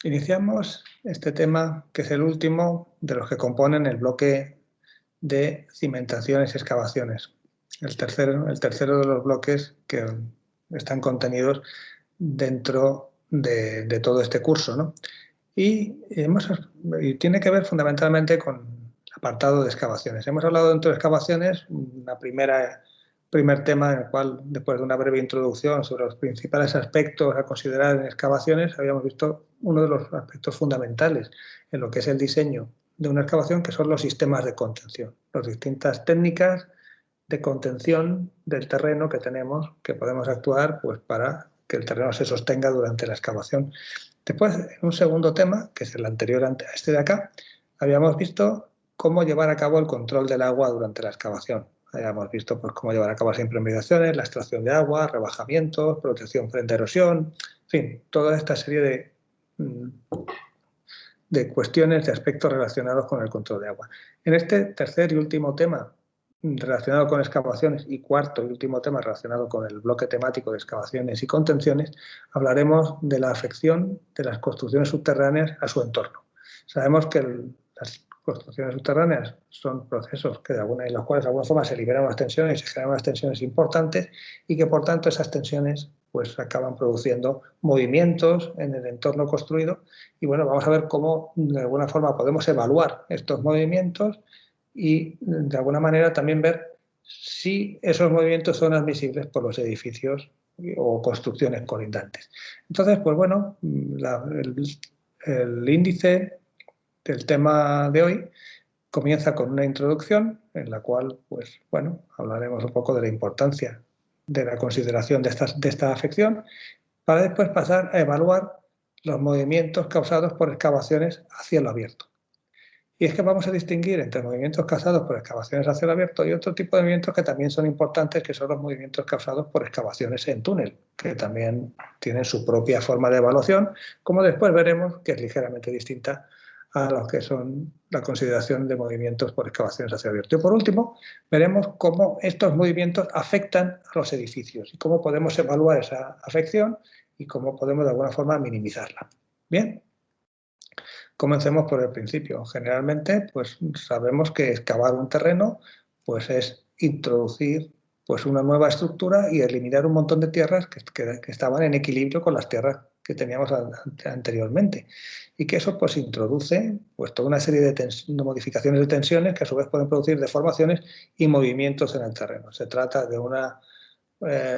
Iniciamos este tema, que es el último de los que componen el bloque de cimentaciones y excavaciones. El tercero de los bloques que están contenidos dentro de todo este curso, ¿no? Y tiene que ver fundamentalmente con el apartado de excavaciones. Hemos hablado dentro de excavaciones, primer tema en el cual, después de una breve introducción sobre los principales aspectos a considerar en excavaciones, habíamos visto uno de los aspectos fundamentales en lo que es el diseño de una excavación, que son los sistemas de contención, las distintas técnicas de contención del terreno que tenemos, que podemos actuar pues, para que el terreno se sostenga durante la excavación. Después, en un segundo tema, que es el anterior a este de acá, habíamos visto cómo llevar a cabo el control del agua durante la excavación. Habíamos visto pues, cómo llevar a cabo las impermeabilizaciones, la extracción de agua, rebajamientos, protección frente a erosión, en fin, toda esta serie de cuestiones, de aspectos relacionados con el control de agua. En este tercer y último tema relacionado con excavaciones y cuarto y último tema relacionado con el bloque temático de excavaciones y contenciones, hablaremos de la afección de las construcciones subterráneas a su entorno. Sabemos que las construcciones subterráneas son procesos en los cuales de alguna forma se liberan unas tensiones y se generan unas tensiones importantes y que por tanto esas tensiones pues acaban produciendo movimientos en el entorno construido y bueno, vamos a ver cómo de alguna forma podemos evaluar estos movimientos y de alguna manera también ver si esos movimientos son admisibles por los edificios o construcciones colindantes. Entonces, pues bueno, el índice del tema de hoy comienza con una introducción en la cual, pues bueno, hablaremos un poco de la importancia de la consideración de esta afección para después pasar a evaluar los movimientos causados por excavaciones a cielo abierto. Y es que vamos a distinguir entre movimientos causados por excavaciones a cielo abierto y otro tipo de movimientos que también son importantes, que son los movimientos causados por excavaciones en túnel, que también tienen su propia forma de evaluación, como después veremos que es ligeramente distinta a lo que son la consideración de movimientos por excavaciones a cielo abierto. Y por último, veremos cómo estos movimientos afectan a los edificios y cómo podemos evaluar esa afección y cómo podemos de alguna forma minimizarla. Bien. Comencemos por el principio. Generalmente, pues sabemos que excavar un terreno pues es introducir pues una nueva estructura y eliminar un montón de tierras que estaban en equilibrio con las tierras que teníamos anteriormente. Y que eso pues introduce pues toda una serie de modificaciones de tensiones que a su vez pueden producir deformaciones y movimientos en el terreno. Se trata de una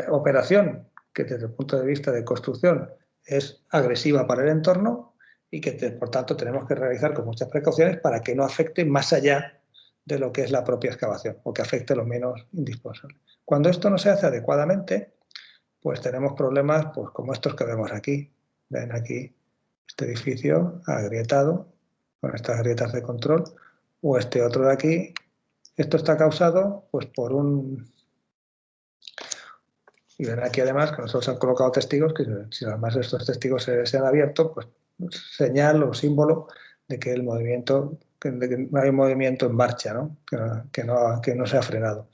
operación que desde el punto de vista de construcción es agresiva para el entorno y que por tanto tenemos que realizar con muchas precauciones para que no afecte más allá de lo que es la propia excavación o que afecte lo menos indispensable. Cuando esto no se hace adecuadamente, pues tenemos problemas pues, como estos que vemos aquí. Ven aquí este edificio agrietado con estas grietas de control o este otro de aquí. Esto está causado pues, por un... Y ven aquí además que nosotros han colocado testigos que si además estos testigos se han abierto, pues señal o símbolo de que el movimiento, de que no hay un movimiento en marcha, ¿no? Que no se ha frenado.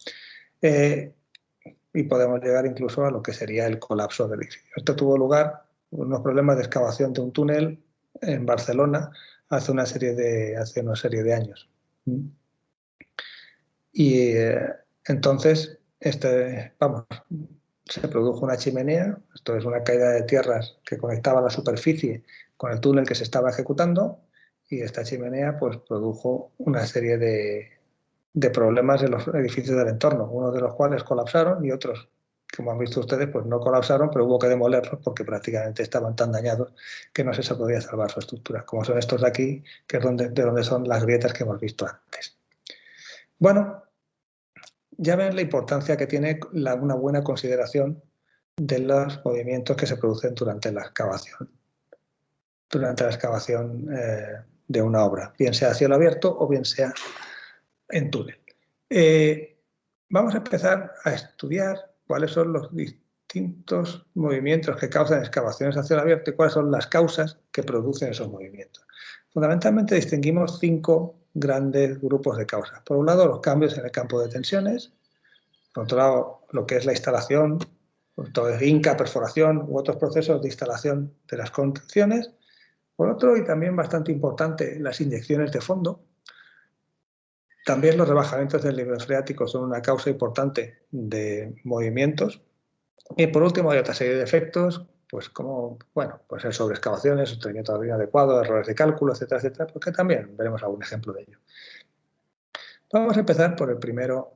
Y podemos llegar incluso a lo que sería el colapso del edificio. Esto tuvo lugar unos problemas de excavación de un túnel en Barcelona hace una serie de años. Y entonces, se produjo una chimenea, esto es una caída de tierras que conectaba la superficie con el túnel que se estaba ejecutando y esta chimenea pues produjo una serie de problemas en los edificios del entorno, unos de los cuales colapsaron y otros, como han visto ustedes, pues no colapsaron, pero hubo que demolerlos porque prácticamente estaban tan dañados que no se podía salvar su estructura, como son estos de aquí, que es de donde son las grietas que hemos visto antes. Bueno, ya ven la importancia que tiene una buena consideración de los movimientos que se producen durante la excavación de una obra, bien sea a cielo abierto o bien sea en túnel. Vamos a empezar a estudiar cuáles son los distintos movimientos que causan excavaciones a cielo abierto y cuáles son las causas que producen esos movimientos. Fundamentalmente distinguimos 5 grandes grupos de causas. Por un lado, los cambios en el campo de tensiones. Por otro lado, lo que es la instalación, todo es inca, perforación u otros procesos de instalación de las contenciones. Por otro, y también bastante importante, las inyecciones de fondo. También los rebajamientos del nivel freático son una causa importante de movimientos. Y por último hay otra serie de efectos, pues como, bueno, pues el sobreexcavaciones, sostenimiento inadecuado, errores de cálculo, etcétera, etcétera, porque también veremos algún ejemplo de ello. Vamos a empezar por el primero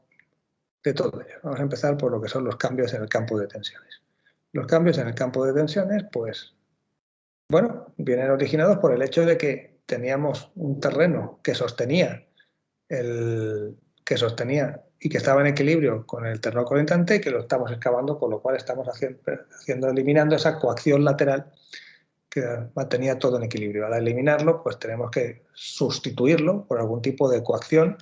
de todo ello. Vamos a empezar por lo que son los cambios en el campo de tensiones. Los cambios en el campo de tensiones, pues, bueno, vienen originados por el hecho de que teníamos un terreno que sostenía y que estaba en equilibrio con el terreno colindante, que lo estamos excavando, con lo cual estamos eliminando esa coacción lateral que mantenía todo en equilibrio. Al eliminarlo, pues tenemos que sustituirlo por algún tipo de coacción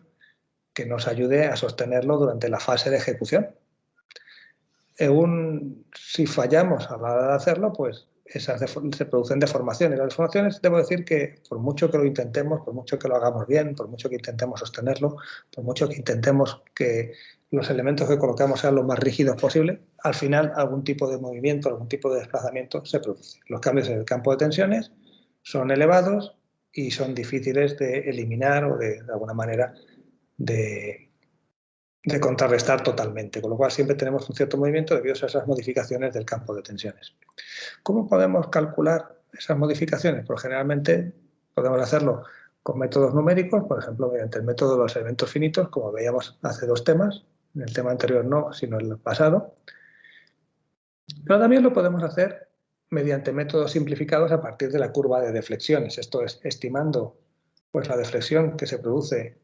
que nos ayude a sostenerlo durante la fase de ejecución. Si fallamos a la hora de hacerlo, pues se producen deformaciones. Las deformaciones, debo decir que por mucho que lo intentemos, por mucho que lo hagamos bien, por mucho que intentemos sostenerlo, por mucho que intentemos que los elementos que colocamos sean lo más rígidos posible, al final algún tipo de movimiento, algún tipo de desplazamiento se produce. Los cambios en el campo de tensiones son elevados y son difíciles de eliminar o de alguna manera de contrarrestar totalmente, con lo cual siempre tenemos un cierto movimiento debido a esas modificaciones del campo de tensiones. ¿Cómo podemos calcular esas modificaciones? Pues generalmente podemos hacerlo con métodos numéricos, por ejemplo, mediante el método de los elementos finitos, como veíamos hace dos temas, en el tema anterior no, sino en el pasado. Pero también lo podemos hacer mediante métodos simplificados a partir de la curva de deflexiones, esto es, estimando pues, la deflexión que se produce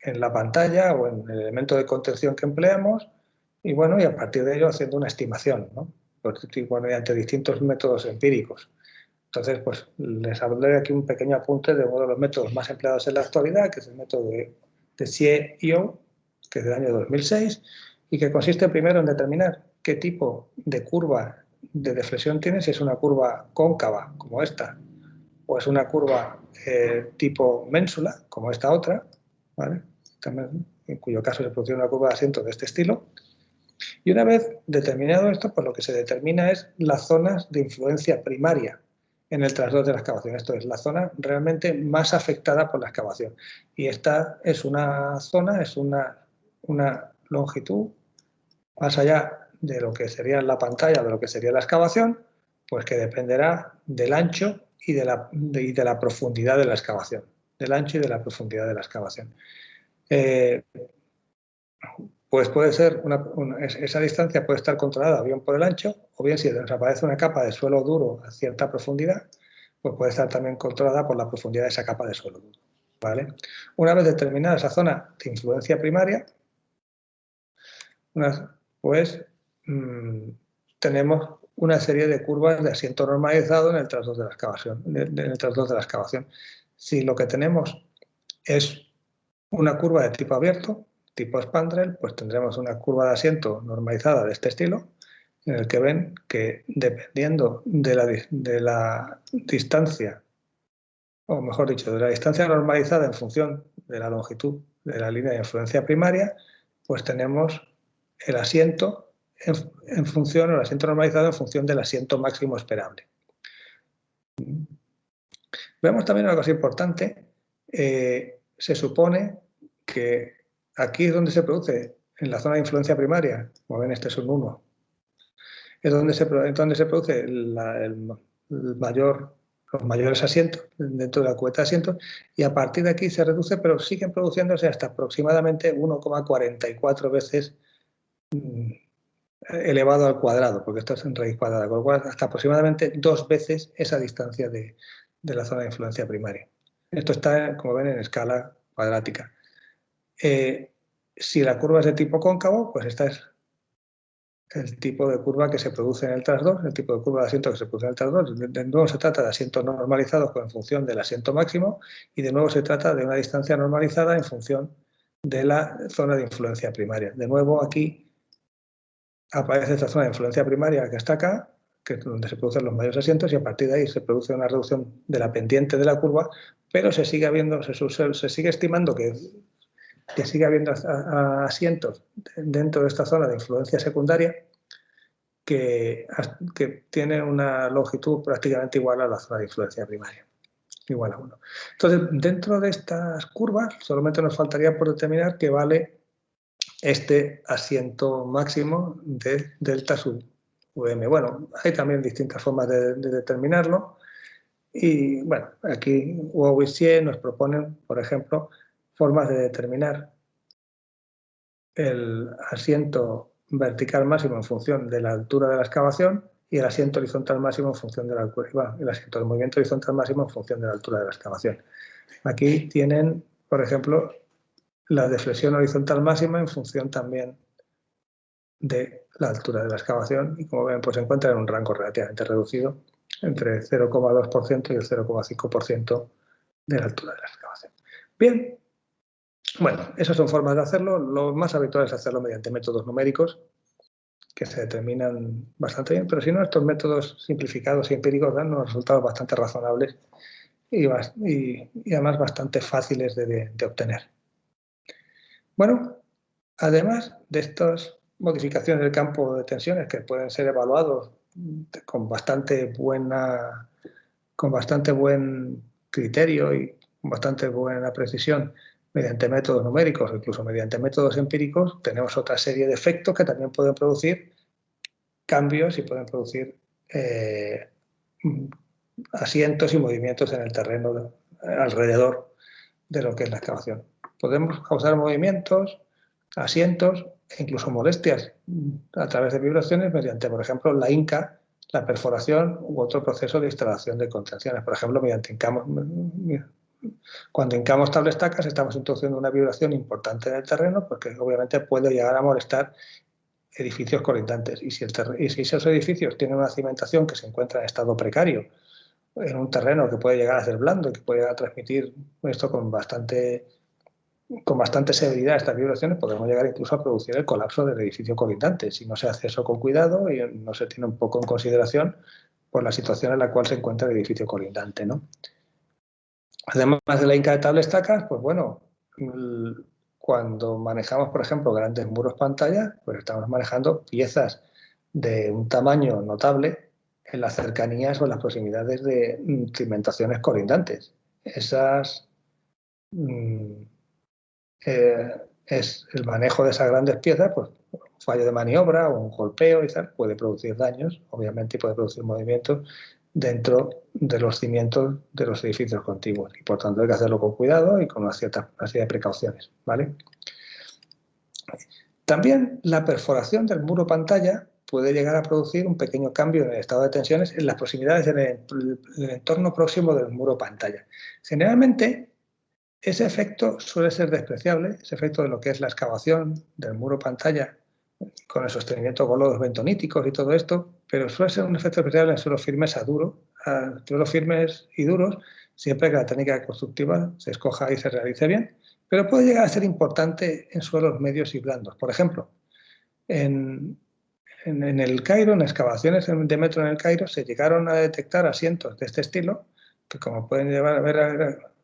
en la pantalla o en el elemento de contención que empleamos y bueno, y a partir de ello haciendo una estimación, ¿no? Mediante distintos métodos empíricos. Entonces, pues les hablaré aquí un pequeño apunte de uno de los métodos más empleados en la actualidad, que es el método de Xie-Yo, que es del año 2006, y que consiste primero en determinar qué tipo de curva de deflexión tiene, si es una curva cóncava, como esta, o es una curva tipo ménsula, como esta otra, ¿vale? También, en cuyo caso se produce una curva de asiento de este estilo. Y una vez determinado esto, pues lo que se determina es las zonas de influencia primaria en el trastorno de la excavación. Esto es la zona realmente más afectada por la excavación. Y esta es una zona, es una longitud más allá de lo que sería la pantalla, de lo que sería la excavación, pues que dependerá del ancho y de la profundidad de la excavación. Del ancho y de la profundidad de la excavación. Pues puede ser esa distancia puede estar controlada bien por el ancho o bien si nos aparece una capa de suelo duro a cierta profundidad, pues puede estar también controlada por la profundidad de esa capa de suelo duro, ¿vale? Una vez determinada esa zona de influencia primaria, pues tenemos una serie de curvas de asiento normalizado en el trastorno de la excavación. Si lo que tenemos es una curva de tipo abierto, tipo spandrel, pues tendremos una curva de asiento normalizada de este estilo, en el que ven que dependiendo de la distancia, o mejor dicho, de la distancia normalizada en función de la longitud de la línea de influencia primaria, pues tenemos el asiento en función, o el asiento normalizado en función del asiento máximo esperable. Vemos también una cosa importante, se supone que aquí es donde se produce, en la zona de influencia primaria, como ven, este es un 1, es donde se produce los mayores asientos dentro de la cubeta de asientos, y a partir de aquí se reduce, pero siguen produciéndose hasta aproximadamente 1,44 veces elevado al cuadrado, porque esto es en raíz cuadrada, con lo cual hasta aproximadamente 2 veces esa distancia de la zona de influencia primaria. Esto está, como ven, en escala cuadrática. Si la curva es de tipo cóncavo, pues esta es el tipo de curva que se produce en el tras 2, el tipo de curva de asiento que se produce en el tras 2. De nuevo se trata de asientos normalizados en función del asiento máximo y de nuevo se trata de una distancia normalizada en función de la zona de influencia primaria. De nuevo aquí aparece esta zona de influencia primaria que está acá, que es donde se producen los mayores asientos, y a partir de ahí se produce una reducción de la pendiente de la curva, pero se sigue estimando que sigue habiendo asientos dentro de esta zona de influencia secundaria que tiene una longitud prácticamente igual a la zona de influencia primaria. igual a 1. Entonces, dentro de estas curvas, solamente nos faltaría por determinar qué vale este asiento máximo de delta sub VM. Bueno, hay también distintas formas de determinarlo. Y bueno, aquí Huo y Xie nos proponen, por ejemplo, formas de determinar el asiento vertical máximo en función de la altura de la excavación y el asiento horizontal máximo en función de la altura, el asiento del movimiento horizontal máximo en función de la altura de la excavación. Aquí tienen, por ejemplo, la deflexión horizontal máxima en función también de la altura de la excavación y, como ven, pues se encuentra en un rango relativamente reducido entre 0,2% y el 0,5% de la altura de la excavación. Bien, bueno, esas son formas de hacerlo. Lo más habitual es hacerlo mediante métodos numéricos que se determinan bastante bien, pero si no, estos métodos simplificados y empíricos dan unos resultados bastante razonables y además bastante fáciles de obtener. Bueno, además de estas modificaciones del campo de tensiones que pueden ser evaluados con bastante buen criterio y con bastante buena precisión mediante métodos numéricos o incluso mediante métodos empíricos, tenemos otra serie de efectos que también pueden producir cambios y pueden producir asientos y movimientos en el terreno alrededor de lo que es la excavación. Podemos causar movimientos, asientos e incluso molestias a través de vibraciones mediante, por ejemplo, la hinca, la perforación u otro proceso de instalación de contenciones. Por ejemplo, cuando hincamos tablestacas estamos introduciendo una vibración importante en el terreno porque obviamente puede llegar a molestar edificios colindantes. Y si esos edificios tienen una cimentación que se encuentra en estado precario, en un terreno que puede llegar a ser blando y que puede llegar a transmitir esto con bastante severidad, estas vibraciones, podemos llegar incluso a producir el colapso del edificio colindante si no se hace eso con cuidado y no se tiene un poco en consideración por la situación en la cual se encuentra el edificio colindante, ¿no? Además de la hinca de tablestacas, pues bueno, cuando manejamos, por ejemplo, grandes muros pantalla, pues estamos manejando piezas de un tamaño notable en las cercanías o en las proximidades de cimentaciones colindantes. Es el manejo de esas grandes piezas, pues un fallo de maniobra o un golpeo y tal, puede producir daños, obviamente, y puede producir movimientos dentro de los cimientos de los edificios contiguos. Y por tanto hay que hacerlo con cuidado y con una serie de precauciones, ¿vale? También la perforación del muro pantalla puede llegar a producir un pequeño cambio en el estado de tensiones en las proximidades del entorno próximo del muro pantalla. Generalmente, ese efecto suele ser despreciable, ese efecto de lo que es la excavación del muro pantalla con el sostenimiento con lodos bentoníticos y todo esto, pero suele ser un efecto despreciable en suelos firmes suelos firmes y duros, siempre que la técnica constructiva se escoja y se realice bien, pero puede llegar a ser importante en suelos medios y blandos. Por ejemplo, en el Cairo, en excavaciones de metro en el Cairo, se llegaron a detectar asientos de este estilo, que como pueden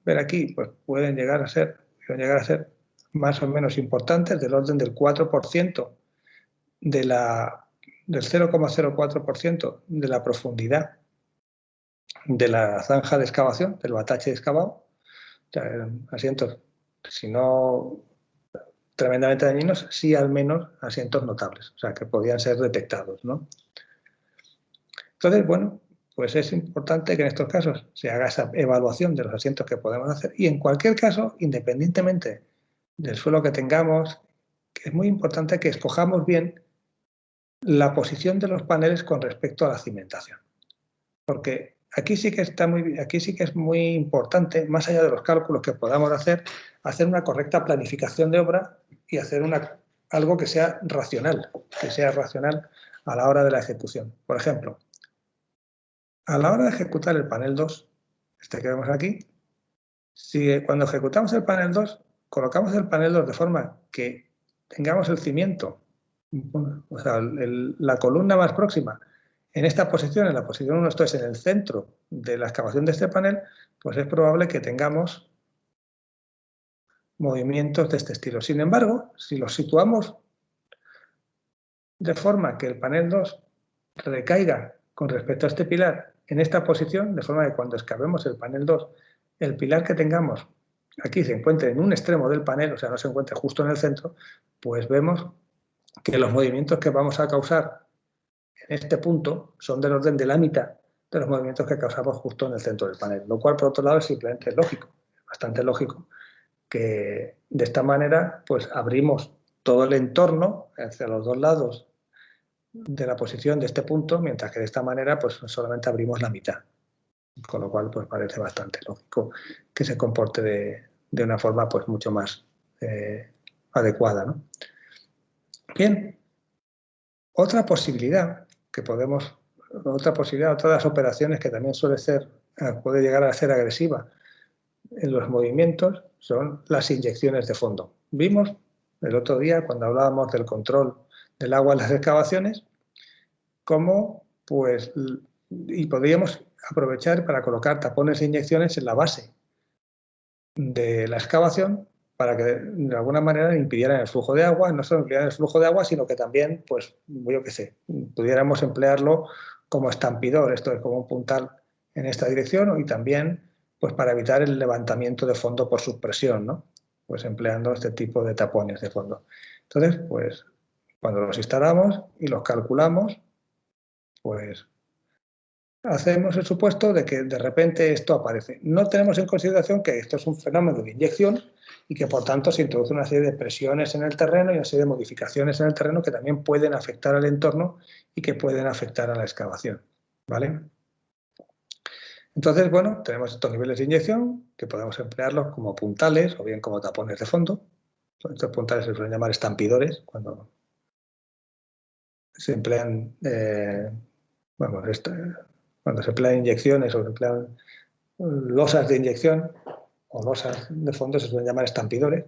ver aquí, pues pueden llegar a ser más o menos importantes, del orden del 4% del 0,04% de la profundidad de la zanja de excavación, del batache excavado. O sea, eran asientos, si no tremendamente dañinos, sí al menos asientos notables, o sea, que podían ser detectados, ¿no? Entonces, bueno, pues es importante que en estos casos se haga esa evaluación de los asientos que podemos hacer y en cualquier caso, independientemente del suelo que tengamos, es muy importante que escojamos bien la posición de los paneles con respecto a la cimentación. Porque aquí sí que es muy importante, más allá de los cálculos que podamos hacer una correcta planificación de obra y hacer algo que sea racional a la hora de la ejecución. Por ejemplo, a la hora de ejecutar el panel 2, este que vemos aquí, si cuando ejecutamos el panel 2, colocamos el panel 2 de forma que tengamos el cimiento, o sea, la columna más próxima en esta posición, en la posición 1, esto es en el centro de la excavación de este panel, pues es probable que tengamos movimientos de este estilo. Sin embargo, si los situamos de forma que el panel 2 recaiga con respecto a este pilar en esta posición, de forma que cuando excavemos el panel 2 el pilar que tengamos aquí se encuentre en un extremo del panel, o sea, no se encuentre justo en el centro, pues vemos que los movimientos que vamos a causar en este punto son del orden de la mitad de los movimientos que causamos justo en el centro del panel, lo cual, por otro lado, es simplemente lógico, bastante lógico, que de esta manera pues abrimos todo el entorno hacia los dos lados de la posición de este punto, mientras que de esta manera pues solamente abrimos la mitad, con lo cual pues parece bastante lógico que se comporte de una forma pues mucho más adecuada, ¿no? Bien, otra posibilidad que podemos, otra de las operaciones que también puede llegar a ser agresiva en los movimientos son las inyecciones de fondo. Vimos el otro día cuando hablábamos del control del agua en las excavaciones cómo pues y podríamos aprovechar para colocar tapones de inyecciones en la base de la excavación para que de alguna manera impidieran el flujo de agua, no solo impidieran el flujo de agua, sino que también, pues, yo qué sé, pudiéramos emplearlo como estampidor, esto es como un puntal en esta dirección, y también pues para evitar el levantamiento de fondo por subpresión, ¿no? Pues empleando este tipo de tapones de fondo. Entonces, pues, cuando los instalamos y los calculamos, pues hacemos el supuesto de que de repente esto aparece. No tenemos en consideración que esto es un fenómeno de inyección y que por tanto se introduce una serie de presiones en el terreno y una serie de modificaciones en el terreno que también pueden afectar al entorno y que pueden afectar a la excavación, ¿vale? Entonces, bueno, tenemos estos niveles de inyección que podemos emplearlos como puntales o bien como tapones de fondo. Estos puntales se suelen llamar estampidores cuando se emplean, cuando se emplean inyecciones o se emplean losas de inyección o losas de fondo, se suelen llamar estampidores.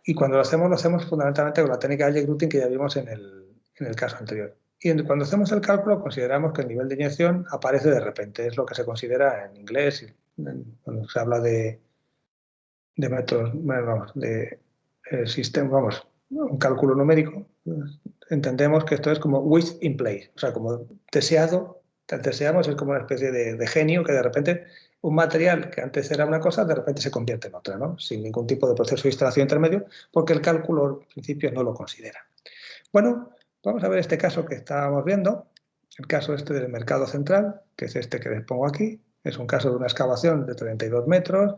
Y cuando lo hacemos fundamentalmente con la técnica de Jake-Routing que ya vimos en el caso anterior. Y cuando hacemos el cálculo consideramos que el nivel de inyección aparece de repente, es lo que se considera en inglés, cuando se habla de métodos, vamos, de sistema, vamos, un cálculo numérico, entendemos que esto es como wish in place, o sea, como deseado, deseamos es como una especie de genio que de repente un material que antes era una cosa, de repente se convierte en otra, ¿no? Sin ningún tipo de proceso de instalación intermedio, porque el cálculo al principio no lo considera. Bueno, vamos a ver este caso que estábamos viendo, el caso este del mercado central, que es este que les pongo aquí. Es un caso de una excavación de 32 metros,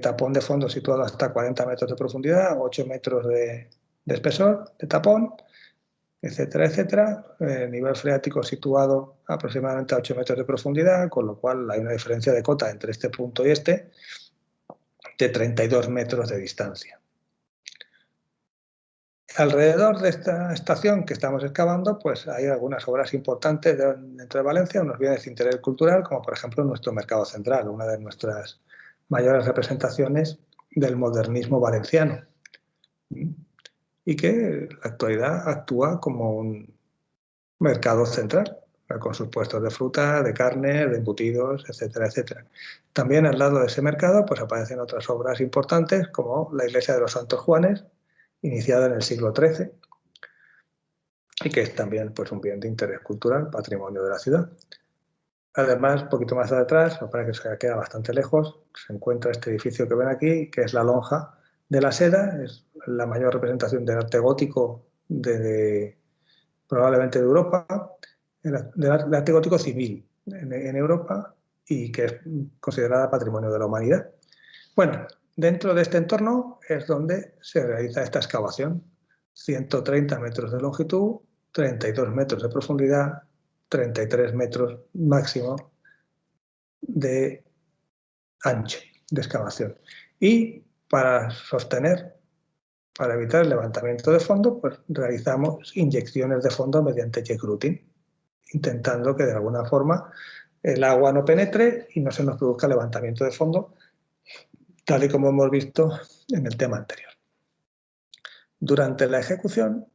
tapón de fondo situado hasta 40 metros de profundidad, 8 metros de espesor de tapón, etcétera, etcétera. Nivel freático situado aproximadamente a 8 metros de profundidad, con lo cual hay una diferencia de cota entre este punto y este de 32 metros de distancia. Alrededor de esta estación que estamos excavando, pues hay algunas obras importantes dentro de Valencia, unos bienes de interés cultural, como por ejemplo nuestro mercado central, una de nuestras mayores representaciones del modernismo valenciano, y que en la actualidad actúa como un mercado central, con sus puestos de fruta, de carne, de embutidos, etcétera, etcétera. También al lado de ese mercado pues aparecen otras obras importantes, como la iglesia de los Santos Juanes, iniciada en el siglo XIII, y que es también pues, un bien de interés cultural, patrimonio de la ciudad. Además, un poquito más atrás, me parece que se queda bastante lejos, se encuentra este edificio que ven aquí, que es la Lonja de la Seda, es la mayor representación del arte gótico probablemente de Europa, del arte gótico civil en Europa, y que es considerada patrimonio de la humanidad. Bueno, dentro de este entorno es donde se realiza esta excavación. 130 metros de longitud, 32 metros de profundidad, 33 metros máximo de ancho de excavación. Y para evitar el levantamiento de fondo, pues realizamos inyecciones de fondo mediante Jake-Routing, intentando que de alguna forma el agua no penetre y no se nos produzca levantamiento de fondo, tal y como hemos visto en el tema anterior. Durante la ejecución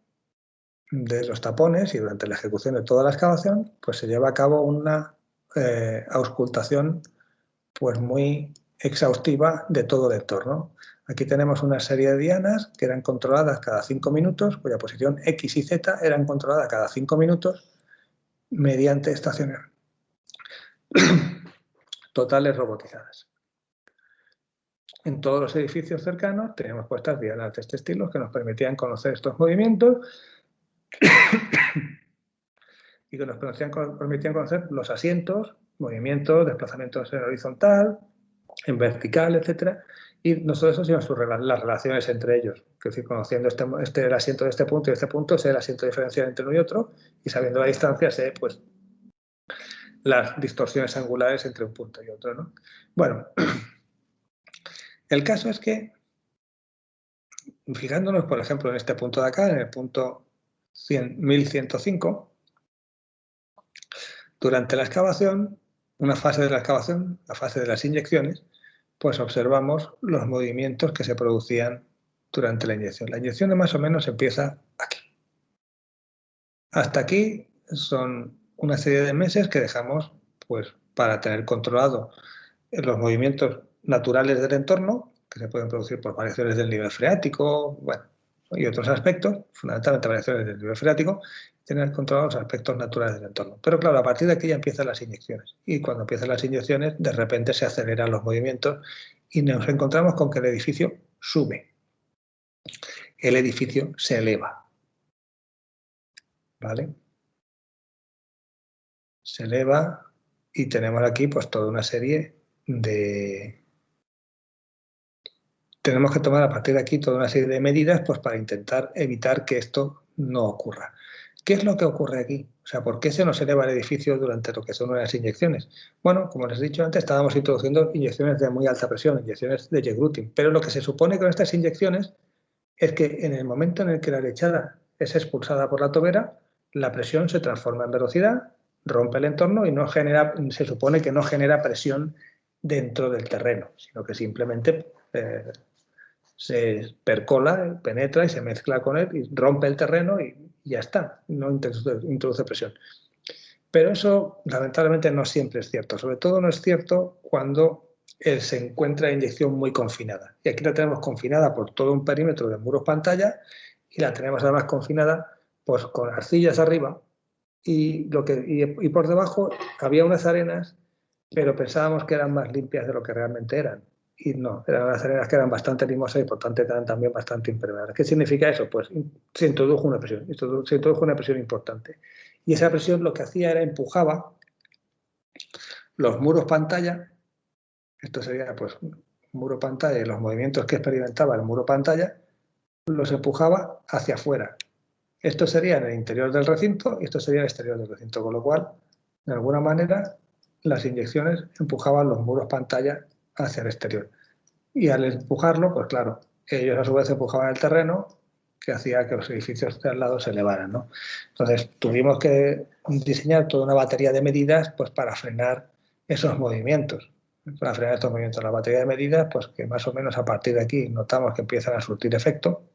de los tapones y durante la ejecución de toda la excavación, pues se lleva a cabo una auscultación pues muy exhaustiva de todo el entorno. Aquí tenemos una serie de dianas que eran controladas cada 5 minutos, cuya posición X y Z eran controladas cada 5 minutos mediante estaciones totales robotizadas. En todos los edificios cercanos teníamos puestas dianas de este estilo que nos permitían conocer estos movimientos y que nos permitían conocer los asientos, movimientos, desplazamientos en horizontal, en vertical, etcétera, y no solo eso, sino las relaciones entre ellos. Es decir, conociendo el asiento de este punto y de este punto, sé el asiento diferencial entre uno y otro, y sabiendo la distancia, sé pues, las distorsiones angulares entre un punto y otro, ¿no? Bueno, el caso es que, fijándonos, por ejemplo, en este punto de acá, en el punto 1105, durante la excavación, una fase de la excavación, la fase de las inyecciones, pues observamos los movimientos que se producían durante la inyección. La inyección más o menos empieza aquí. Hasta aquí son una serie de meses que dejamos pues, para tener controlado los movimientos naturales del entorno, que se pueden producir por variaciones del nivel freático, bueno, y otros aspectos, fundamentalmente variaciones del nivel freático, tener controlados los aspectos naturales del entorno. Pero claro, a partir de aquí ya empiezan las inyecciones. Y cuando empiezan las inyecciones, de repente se aceleran los movimientos y nos encontramos con que el edificio sube. El edificio se eleva. ¿Vale? Se eleva y tenemos aquí pues toda una serie de... Tenemos que tomar a partir de aquí toda una serie de medidas pues, para intentar evitar que esto no ocurra. ¿Qué es lo que ocurre aquí? O sea, ¿por qué se nos eleva el edificio durante lo que son las inyecciones? Bueno, como les he dicho antes, estábamos introduciendo inyecciones de muy alta presión, inyecciones de jet grouting, pero lo que se supone con estas inyecciones es que en el momento en el que la lechada es expulsada por la tobera, la presión se transforma en velocidad, rompe el entorno y no genera, se supone que no genera presión dentro del terreno, sino que simplemente se percola, penetra y se mezcla con él y rompe el terreno y ya está, no introduce presión. Pero eso lamentablemente no siempre es cierto, sobre todo no es cierto cuando se encuentra inyección muy confinada. Y aquí la tenemos confinada por todo un perímetro de muros pantalla y la tenemos además confinada pues, con arcillas arriba y por debajo había unas arenas, pero pensábamos que eran más limpias de lo que realmente eran. Y no, eran unas arenas que eran bastante limosas y por tanto eran también bastante impermeables. ¿Qué significa eso? Pues se introdujo una presión importante. Y esa presión lo que hacía era empujaba los muros pantalla, esto sería pues muro pantalla y los movimientos que experimentaba el muro pantalla, los empujaba hacia afuera. Esto sería en el interior del recinto y esto sería en el exterior del recinto, con lo cual, de alguna manera, las inyecciones empujaban los muros pantalla hacia el exterior. Y al empujarlo, pues claro, ellos a su vez empujaban el terreno, que hacía que los edificios de al lado se elevaran, ¿no? Entonces, tuvimos que diseñar toda una batería de medidas pues, para frenar esos movimientos. Para frenar estos movimientos, la batería de medidas, pues que más o menos a partir de aquí notamos que empiezan a surtir efecto,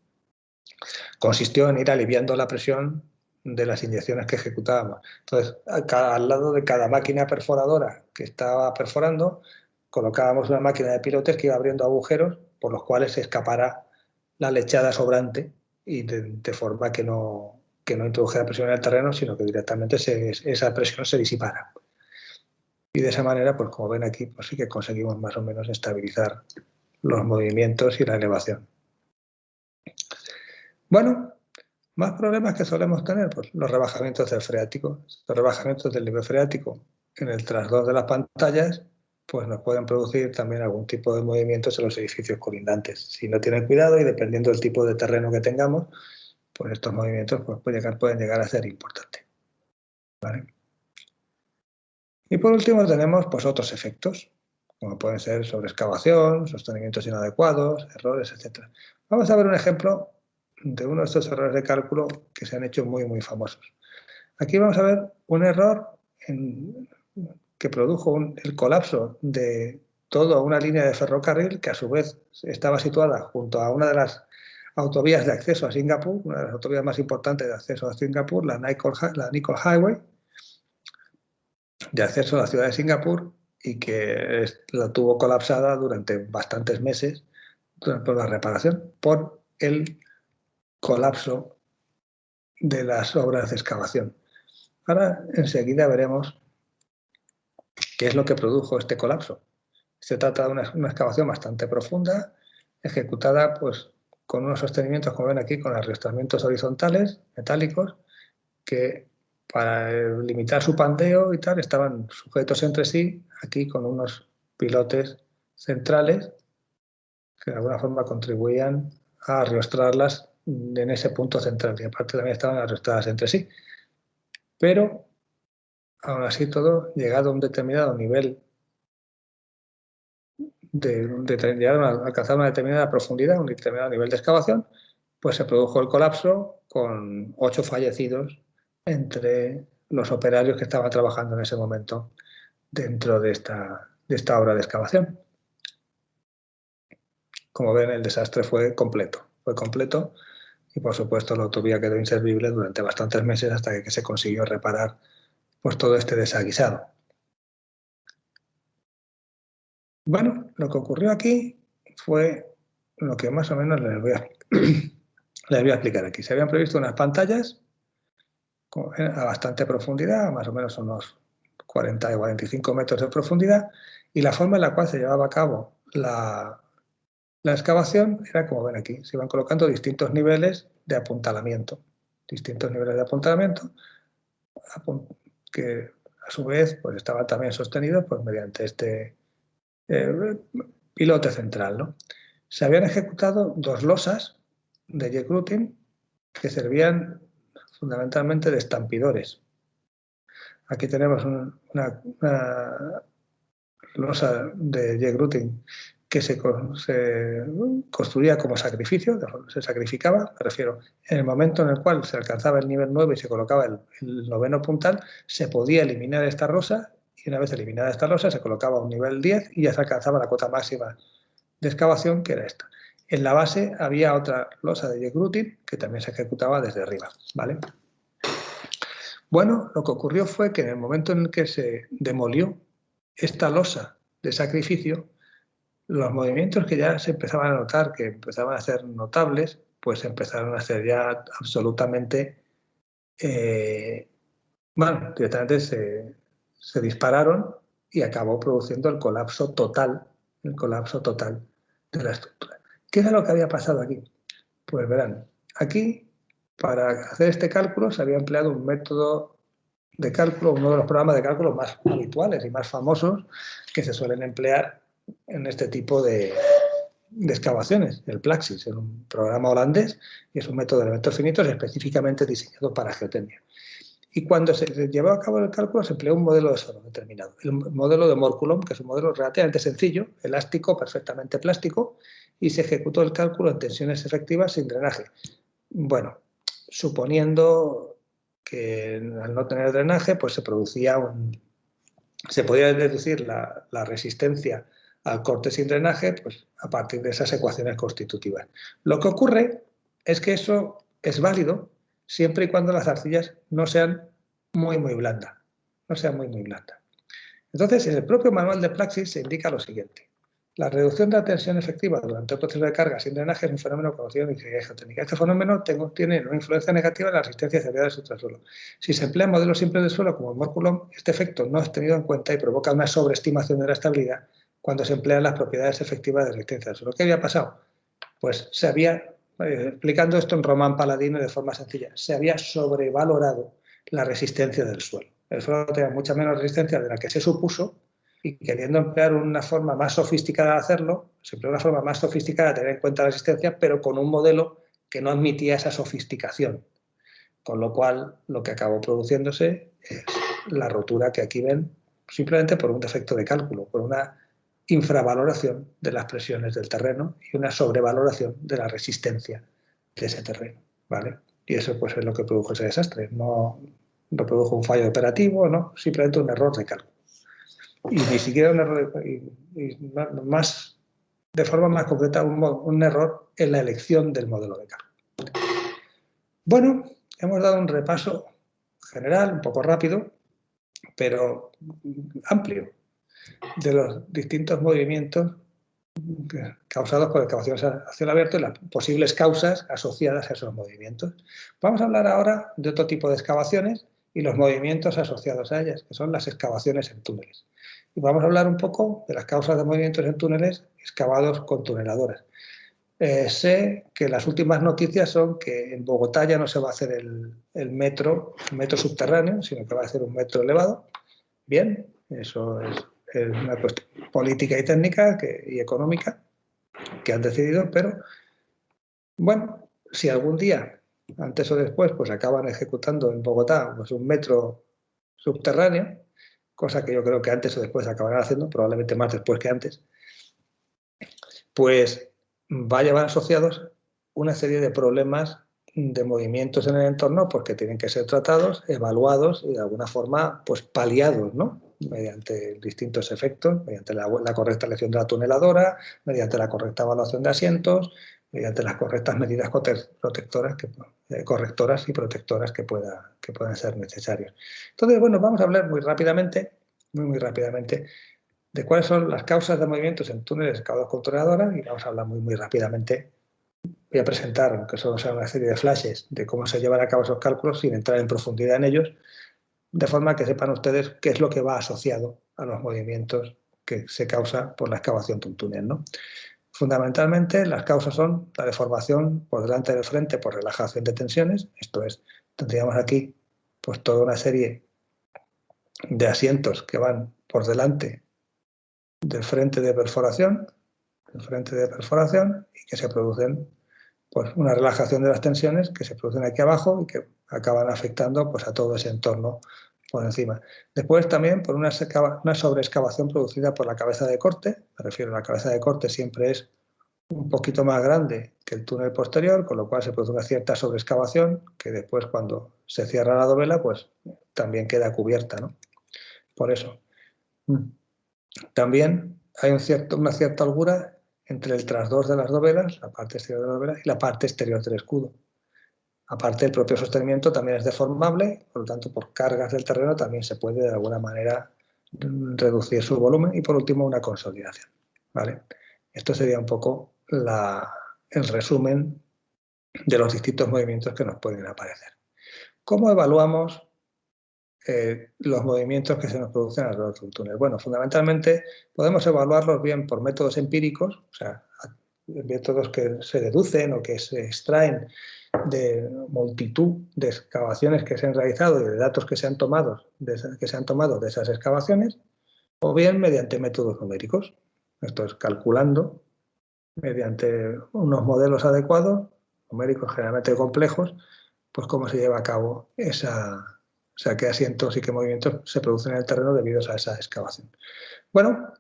consistió en ir aliviando la presión de las inyecciones que ejecutábamos. Entonces, al lado de cada máquina perforadora que estaba perforando, colocábamos una máquina de pilotes que iba abriendo agujeros por los cuales se escapara la lechada sobrante y de forma que no introdujera presión en el terreno, sino que directamente esa presión se disipara. Y de esa manera, pues como ven aquí, pues sí que conseguimos más o menos estabilizar los movimientos y la elevación. Bueno, más problemas que solemos tener, pues los rebajamientos del freático. Los rebajamientos del nivel freático en el trasdor de las pantallas, pues nos pueden producir también algún tipo de movimientos en los edificios colindantes. Si no tienen cuidado y dependiendo del tipo de terreno que tengamos, pues estos movimientos pues, pueden llegar a ser importantes. ¿Vale? Y por último tenemos pues, otros efectos, como pueden ser sobreexcavación, sostenimientos inadecuados, errores, etc. Vamos a ver un ejemplo de uno de estos errores de cálculo que se han hecho muy, muy famosos. Aquí vamos a ver un error que produjo el colapso de toda una línea de ferrocarril que a su vez estaba situada junto a una de las autovías de acceso a Singapur, una de las autovías más importantes de acceso a Singapur, la Nicol Highway, de acceso a la ciudad de Singapur y que la tuvo colapsada durante bastantes meses por la reparación, por el colapso de las obras de excavación. Ahora enseguida veremos ¿Qué es lo que produjo este colapso? Se trata de una excavación bastante profunda, ejecutada pues, con unos sostenimientos, como ven aquí, con arrastramientos horizontales, metálicos, que para limitar su pandeo y tal, estaban sujetos entre sí, aquí con unos pilotes centrales que de alguna forma contribuían a arrastrarlas en ese punto central, y aparte también estaban arrastradas entre sí. Pero, aún así todo, llegado a un determinado nivel, llegaron a alcanzar una determinada profundidad, un determinado nivel de excavación, pues se produjo el colapso con 8 fallecidos entre los operarios que estaban trabajando en ese momento dentro de esta obra de excavación. Como ven, el desastre fue completo y por supuesto la autovía quedó inservible durante bastantes meses hasta que se consiguió reparar pues, todo este desaguisado. Bueno, lo que ocurrió aquí fue lo que más o menos les voy a explicar aquí. Se habían previsto unas pantallas a bastante profundidad, más o menos unos 40 o 45 metros de profundidad, y la forma en la cual se llevaba a cabo la excavación era como ven aquí, se iban colocando distintos niveles de apuntalamiento, que a su vez pues, estaban también sostenidos pues, mediante este pilote central, ¿no? Se habían ejecutado 2 losas de J-Grouting que servían fundamentalmente de estampidores. Aquí tenemos una losa de J-Grouting que se construía como sacrificio, se sacrificaba, me refiero, en el momento en el cual se alcanzaba el nivel 9 y se colocaba el 9º puntal, se podía eliminar esta losa y una vez eliminada esta losa se colocaba un nivel 10 y ya se alcanzaba la cota máxima de excavación, que era esta. En la base había otra losa de J-Grouting que también se ejecutaba desde arriba, ¿vale? Bueno, lo que ocurrió fue que en el momento en el que se demolió esta losa de sacrificio, los movimientos que ya se empezaban a notar, que empezaban a ser notables, pues empezaron a ser ya absolutamente, bueno, directamente se dispararon y acabó produciendo el colapso total de la estructura. ¿Qué era lo que había pasado aquí? Pues verán, aquí para hacer este cálculo se había empleado un método de cálculo, uno de los programas de cálculo más habituales y más famosos que se suelen emplear en este tipo de excavaciones, el Plaxis, es un programa holandés y es un método de elementos finitos específicamente diseñado para geotermia. Y cuando se llevó a cabo el cálculo se empleó un modelo de suelo determinado, el modelo de Morculom, que es un modelo relativamente sencillo, elástico, perfectamente plástico, y se ejecutó el cálculo en tensiones efectivas sin drenaje. Bueno, suponiendo que al no tener drenaje, pues se podía deducir la resistencia al corte sin drenaje pues, a partir de esas ecuaciones constitutivas. Lo que ocurre es que eso es válido siempre y cuando las arcillas no sean muy blandas. Entonces, en el propio manual de Plaxis se indica lo siguiente. La reducción de la tensión efectiva durante el proceso de carga sin drenaje es un fenómeno conocido en ingeniería geotécnica. Este fenómeno tiene una influencia negativa en la resistencia cerebral del subsuelo. Si se emplean modelos simples del suelo como el Morculom, este efecto no es tenido en cuenta y provoca una sobreestimación de la estabilidad cuando se emplean las propiedades efectivas de resistencia del suelo. ¿Qué había pasado? Pues se había, explicando esto en Román Paladino de forma sencilla, se había sobrevalorado la resistencia del suelo. El suelo tenía mucha menos resistencia de la que se supuso y queriendo emplear una forma más sofisticada de hacerlo, se empleó una forma más sofisticada de tener en cuenta la resistencia, pero con un modelo que no admitía esa sofisticación. Con lo cual, lo que acabó produciéndose es la rotura que aquí ven simplemente por un defecto de cálculo, por una infravaloración de las presiones del terreno y una sobrevaloración de la resistencia de ese terreno, ¿vale? Y eso pues es lo que produjo ese desastre. No produjo un fallo operativo, no, simplemente un error de cálculo. Y ni siquiera un error, de forma más concreta, un error en la elección del modelo de cálculo. Bueno, hemos dado un repaso general, un poco rápido, pero amplio, de los distintos movimientos causados por excavaciones a cielo abierto y las posibles causas asociadas a esos movimientos. Vamos a hablar ahora de otro tipo de excavaciones y los movimientos asociados a ellas, que son las excavaciones en túneles. Y vamos a hablar un poco de las causas de movimientos en túneles excavados con tuneladoras. Sé que las últimas noticias son que en Bogotá ya no se va a hacer el metro subterráneo, sino que va a ser un metro elevado. Bien, eso es una cuestión política y técnica y económica que han decidido, pero bueno, si algún día, antes o después, pues acaban ejecutando en Bogotá pues un metro subterráneo, cosa que yo creo que antes o después acabarán haciendo, probablemente más después que antes, pues va a llevar asociados una serie de problemas de movimientos en el entorno porque tienen que ser tratados, evaluados y de alguna forma pues paliados, ¿no? Mediante distintos efectos, mediante la correcta elección de la tuneladora, mediante la correcta evaluación de asientos, mediante las correctas medidas correctoras y protectoras que puedan ser necesarias. Entonces, bueno, vamos a hablar muy rápidamente, muy rápidamente, de cuáles son las causas de movimientos en túneles excavados con tuneladora y vamos a hablar muy rápidamente. Voy a presentar, aunque solo sea una serie de flashes, de cómo se llevan a cabo esos cálculos sin entrar en profundidad en ellos, de forma que sepan ustedes qué es lo que va asociado a los movimientos que se causa por la excavación de un túnel, ¿no? Fundamentalmente, las causas son la deformación por delante del frente por relajación de tensiones, esto es, tendríamos aquí pues toda una serie de asientos que van por delante del frente de perforación, y que se producen pues, una relajación de las tensiones que se producen aquí abajo y que acaban afectando pues, a todo ese entorno por encima. Después también por una sobreexcavación producida por la cabeza de corte, me refiero a la cabeza de corte siempre es un poquito más grande que el túnel posterior, con lo cual se produce una cierta sobreexcavación que después cuando se cierra la dovela pues también queda cubierta, ¿no? Por eso. También hay una cierta holgura entre el trasdós de las dovelas, la parte exterior de la dovela, y la parte exterior del escudo. Aparte, el propio sostenimiento también es deformable, por lo tanto, por cargas del terreno también se puede de alguna manera reducir su volumen y, por último, una consolidación. ¿Vale? Esto sería un poco el resumen de los distintos movimientos que nos pueden aparecer. ¿Cómo evaluamos los movimientos que se nos producen alrededor de un túnel? Bueno, fundamentalmente podemos evaluarlos bien por métodos empíricos, o sea, métodos que se deducen o que se extraen de multitud de excavaciones que se han realizado y de datos que se han tomado de esas excavaciones, o bien mediante métodos numéricos. Esto es calculando mediante unos modelos adecuados, numéricos generalmente complejos, pues cómo se lleva a cabo o sea, qué asientos y qué movimientos se producen en el terreno debido a esa excavación. Bueno,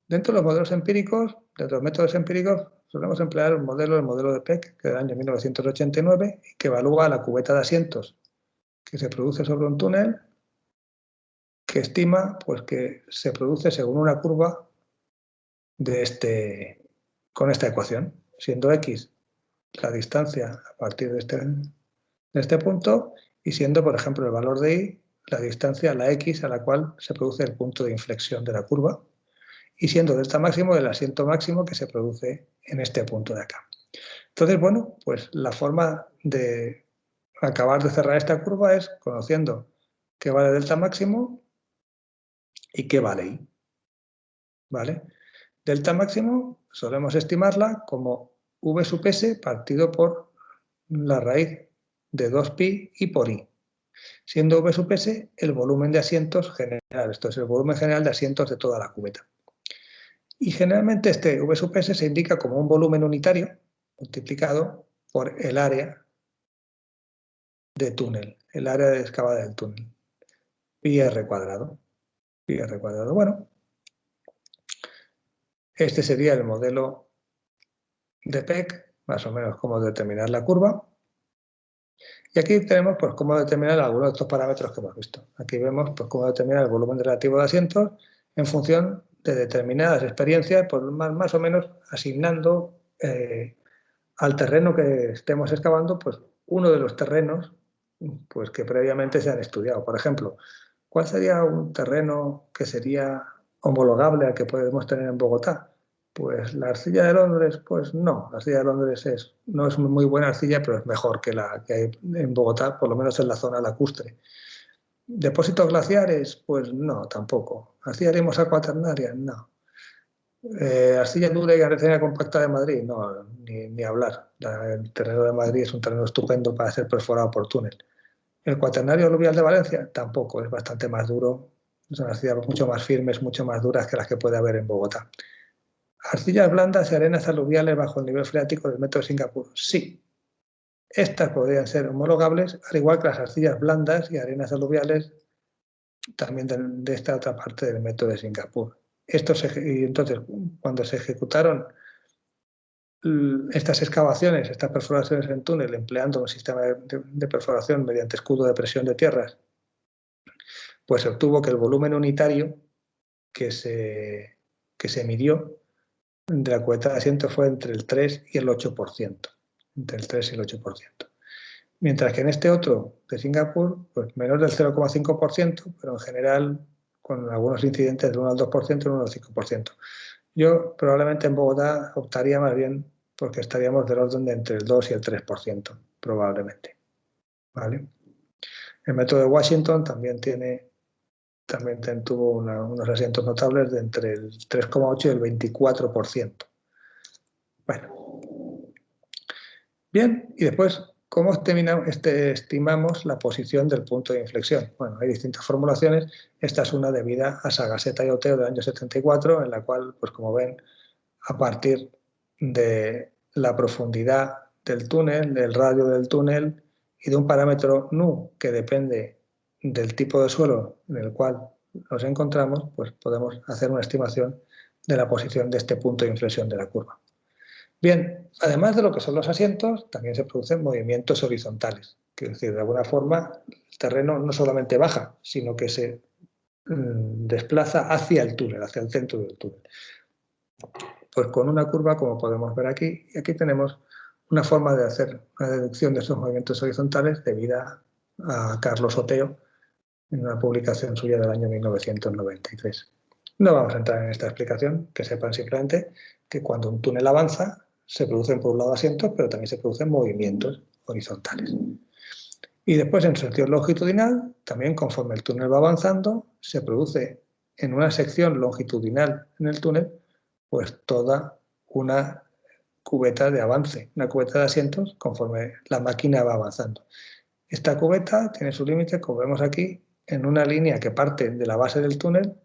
dentro de los modelos empíricos, dentro de los métodos empíricos, solemos emplear el modelo de Peck, que es del año 1989, que evalúa la cubeta de asientos que se produce sobre un túnel, que estima pues, que se produce según una curva con esta ecuación, siendo x la distancia a partir de este punto y siendo, por ejemplo, el valor de y la distancia, la x, a la cual se produce el punto de inflexión de la curva, y siendo delta máximo el asiento máximo que se produce en este punto de acá. Entonces, bueno, pues la forma de acabar de cerrar esta curva es conociendo qué vale delta máximo y qué vale y. ¿Vale? Delta máximo solemos estimarla como v sub s partido por la raíz de 2pi y por i, siendo v sub s el volumen de asientos general, esto es el volumen general de asientos de toda la cubeta. Y generalmente este v sub s se indica como un volumen unitario multiplicado por el área de túnel, el área de excavada del túnel, pi r cuadrado. Pi r cuadrado. Bueno, este sería el modelo de Peck, más o menos cómo determinar la curva. Y aquí tenemos pues, cómo determinar algunos de estos parámetros que hemos visto. Aquí vemos pues, cómo determinar el volumen relativo de asientos en función de determinadas experiencias, pues, más o menos asignando al terreno que estemos excavando pues, uno de los terrenos pues, que previamente se han estudiado. Por ejemplo, ¿cuál sería un terreno que sería homologable al que podemos tener en Bogotá? Pues la arcilla de Londres, pues no. La arcilla de Londres no es muy buena arcilla, pero es mejor que la que hay en Bogotá, por lo menos en la zona lacustre. ¿Depósitos glaciares? Pues no, tampoco. ¿Arcillas acuaternarias? No. ¿Arcilla dura y arcilla compacta de Madrid? No, ni hablar. El terreno de Madrid es un terreno estupendo para ser perforado por túnel. ¿El cuaternario aluvial de Valencia? Tampoco, es bastante más duro. Son arcillas mucho más firmes, mucho más duras que las que puede haber en Bogotá. ¿Arcillas blandas y arenas aluviales bajo el nivel freático del metro de Singapur? Sí. Estas podrían ser homologables, al igual que las arcillas blandas y arenas aluviales también de esta otra parte del metro de Singapur. Y entonces, cuando se ejecutaron estas excavaciones, estas perforaciones en túnel, empleando un sistema de perforación mediante escudo de presión de tierras, pues se obtuvo que el volumen unitario que se midió de la cubeta de asiento fue entre el 3 y el 8%. Entre el 3 y el 8%. Mientras que en este otro de Singapur, pues menor del 0,5%, pero en general con algunos incidentes del 1 al 2% y 1 al 5%. Yo probablemente en Bogotá optaría más bien porque estaríamos del orden de entre el 2 y el 3%, probablemente. ¿Vale? El metro de Washington también tuvo unos asientos notables de entre el 3,8 y el 24%. Bueno, bien, y después, ¿cómo estimamos la posición del punto de inflexión? Bueno, hay distintas formulaciones. Esta es una debida a Sagaseta y Oteo del año 74, en la cual, pues como ven, a partir de la profundidad del túnel, del radio del túnel y de un parámetro nu que depende del tipo de suelo en el cual nos encontramos, pues podemos hacer una estimación de la posición de este punto de inflexión de la curva. Bien, además de lo que son los asientos, también se producen movimientos horizontales. Quiero decir, de alguna forma, el terreno no solamente baja, sino que se desplaza hacia el túnel, hacia el centro del túnel. Pues con una curva, como podemos ver aquí, y aquí tenemos una forma de hacer una deducción de estos movimientos horizontales debida a Carlos Oteo en una publicación suya del año 1993. No vamos a entrar en esta explicación, que sepan simplemente que cuando un túnel avanza se producen por un lado asientos, pero también se producen movimientos horizontales. Y después en sentido longitudinal, también conforme el túnel va avanzando, se produce en una sección longitudinal en el túnel pues toda una cubeta de avance, una cubeta de asientos conforme la máquina va avanzando. Esta cubeta tiene su límite, como vemos aquí, en una línea que parte de la base del túnel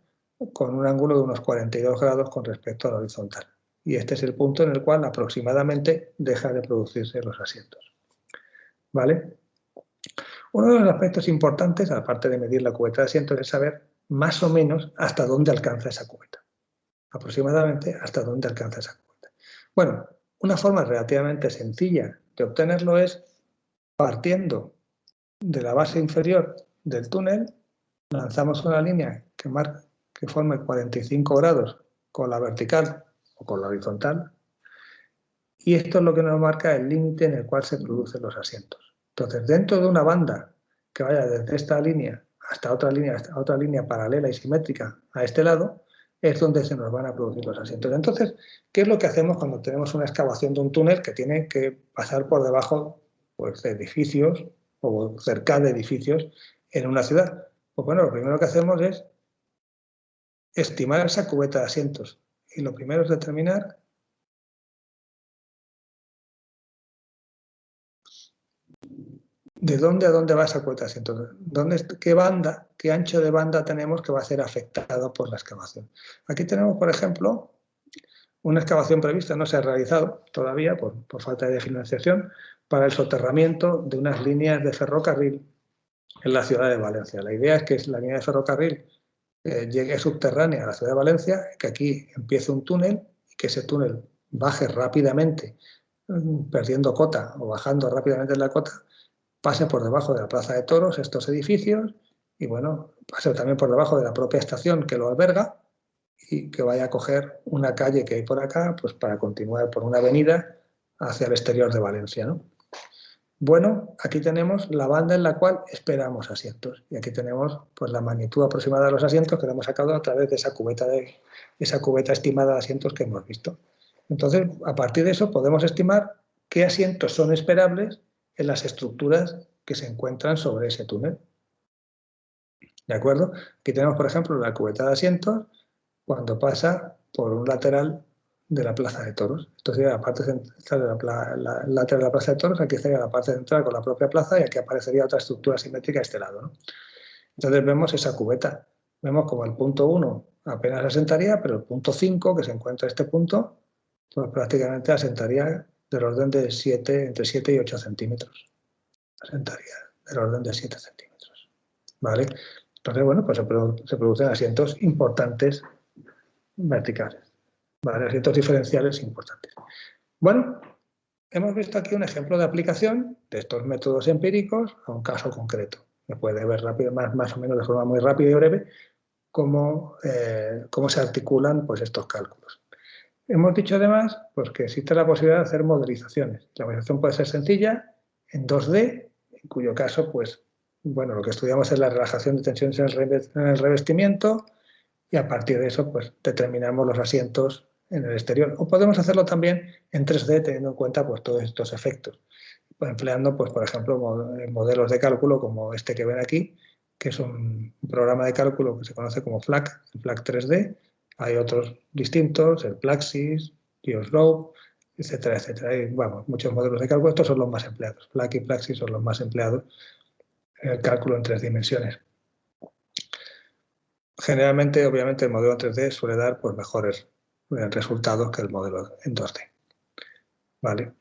con un ángulo de unos 42 grados con respecto a la horizontal. Y este es el punto en el cual aproximadamente deja de producirse los asientos. ¿Vale? Uno de los aspectos importantes, aparte de medir la cubeta de asientos, es saber más o menos hasta dónde alcanza esa cubeta. Aproximadamente hasta dónde alcanza esa cubeta. Bueno, una forma relativamente sencilla de obtenerlo es partiendo de la base inferior del túnel, lanzamos una línea que forme 45 grados con la vertical o con la horizontal, y esto es lo que nos marca el límite en el cual se producen los asientos. Entonces, dentro de una banda que vaya desde esta línea hasta otra línea paralela y simétrica a este lado, es donde se nos van a producir los asientos. Entonces, ¿qué es lo que hacemos cuando tenemos una excavación de un túnel que tiene que pasar por debajo pues, de edificios o cerca de edificios en una ciudad? Pues bueno, lo primero que hacemos es estimar esa cubeta de asientos. Y lo primero es determinar de dónde a dónde va esa cubeta de asientos. ¿Qué ancho de banda tenemos que va a ser afectado por la excavación? Aquí tenemos, por ejemplo, una excavación prevista, no se ha realizado todavía por falta de financiación, para el soterramiento de unas líneas de ferrocarril en la ciudad de Valencia. La idea es que la línea de ferrocarril llegue subterránea a la ciudad de Valencia, que aquí empiece un túnel y que ese túnel baje rápidamente, perdiendo cota o bajando rápidamente la cota, pase por debajo de la Plaza de Toros, estos edificios, y bueno, pase también por debajo de la propia estación que lo alberga, y que vaya a coger una calle que hay por acá, pues para continuar por una avenida hacia el exterior de Valencia, ¿no? Bueno, aquí tenemos la banda en la cual esperamos asientos, y aquí tenemos pues la magnitud aproximada de los asientos que lo hemos sacado a través de esa cubeta estimada de asientos que hemos visto. Entonces, a partir de eso podemos estimar qué asientos son esperables en las estructuras que se encuentran sobre ese túnel. ¿De acuerdo? Aquí tenemos, por ejemplo, la cubeta de asientos cuando pasa por un lateral de la plaza de toros. Esto sería la parte central de la lateral de la plaza de toros, aquí estaría la parte central con la propia plaza y aquí aparecería otra estructura simétrica a este lado, ¿no? Entonces vemos esa cubeta. Vemos como el punto 1 apenas asentaría, pero el punto 5, que se encuentra este punto, pues prácticamente asentaría del orden de entre 7 y 8 centímetros. Asentaría del orden de 7 centímetros. ¿Vale? Entonces, bueno, pues se producen asientos importantes verticales. ¿Vale? Asientos diferenciales importantes. Bueno, hemos visto aquí un ejemplo de aplicación de estos métodos empíricos a un caso concreto. Se puede ver rápido, más o menos de forma muy rápida y breve cómo se articulan pues, estos cálculos. Hemos dicho además pues, que existe la posibilidad de hacer modelizaciones. La modelización puede ser sencilla, en 2D, en cuyo caso, pues, bueno, lo que estudiamos es la relajación de tensiones en el revestimiento y a partir de eso pues, determinamos los asientos en el exterior. O podemos hacerlo también en 3D teniendo en cuenta pues, todos estos efectos, empleando, pues, por ejemplo, modelos de cálculo como este que ven aquí, que es un programa de cálculo que se conoce como FLAC, el FLAC 3D. Hay otros distintos, el Plaxis, Geoslope, etcétera, etcétera. Hay, vamos, muchos modelos de cálculo, estos son los más empleados. FLAC y Plaxis son los más empleados en el cálculo en 3 dimensiones. Generalmente, obviamente, el modelo en 3D suele dar pues, mejores resultados que el modelo en 2D. ¿Vale?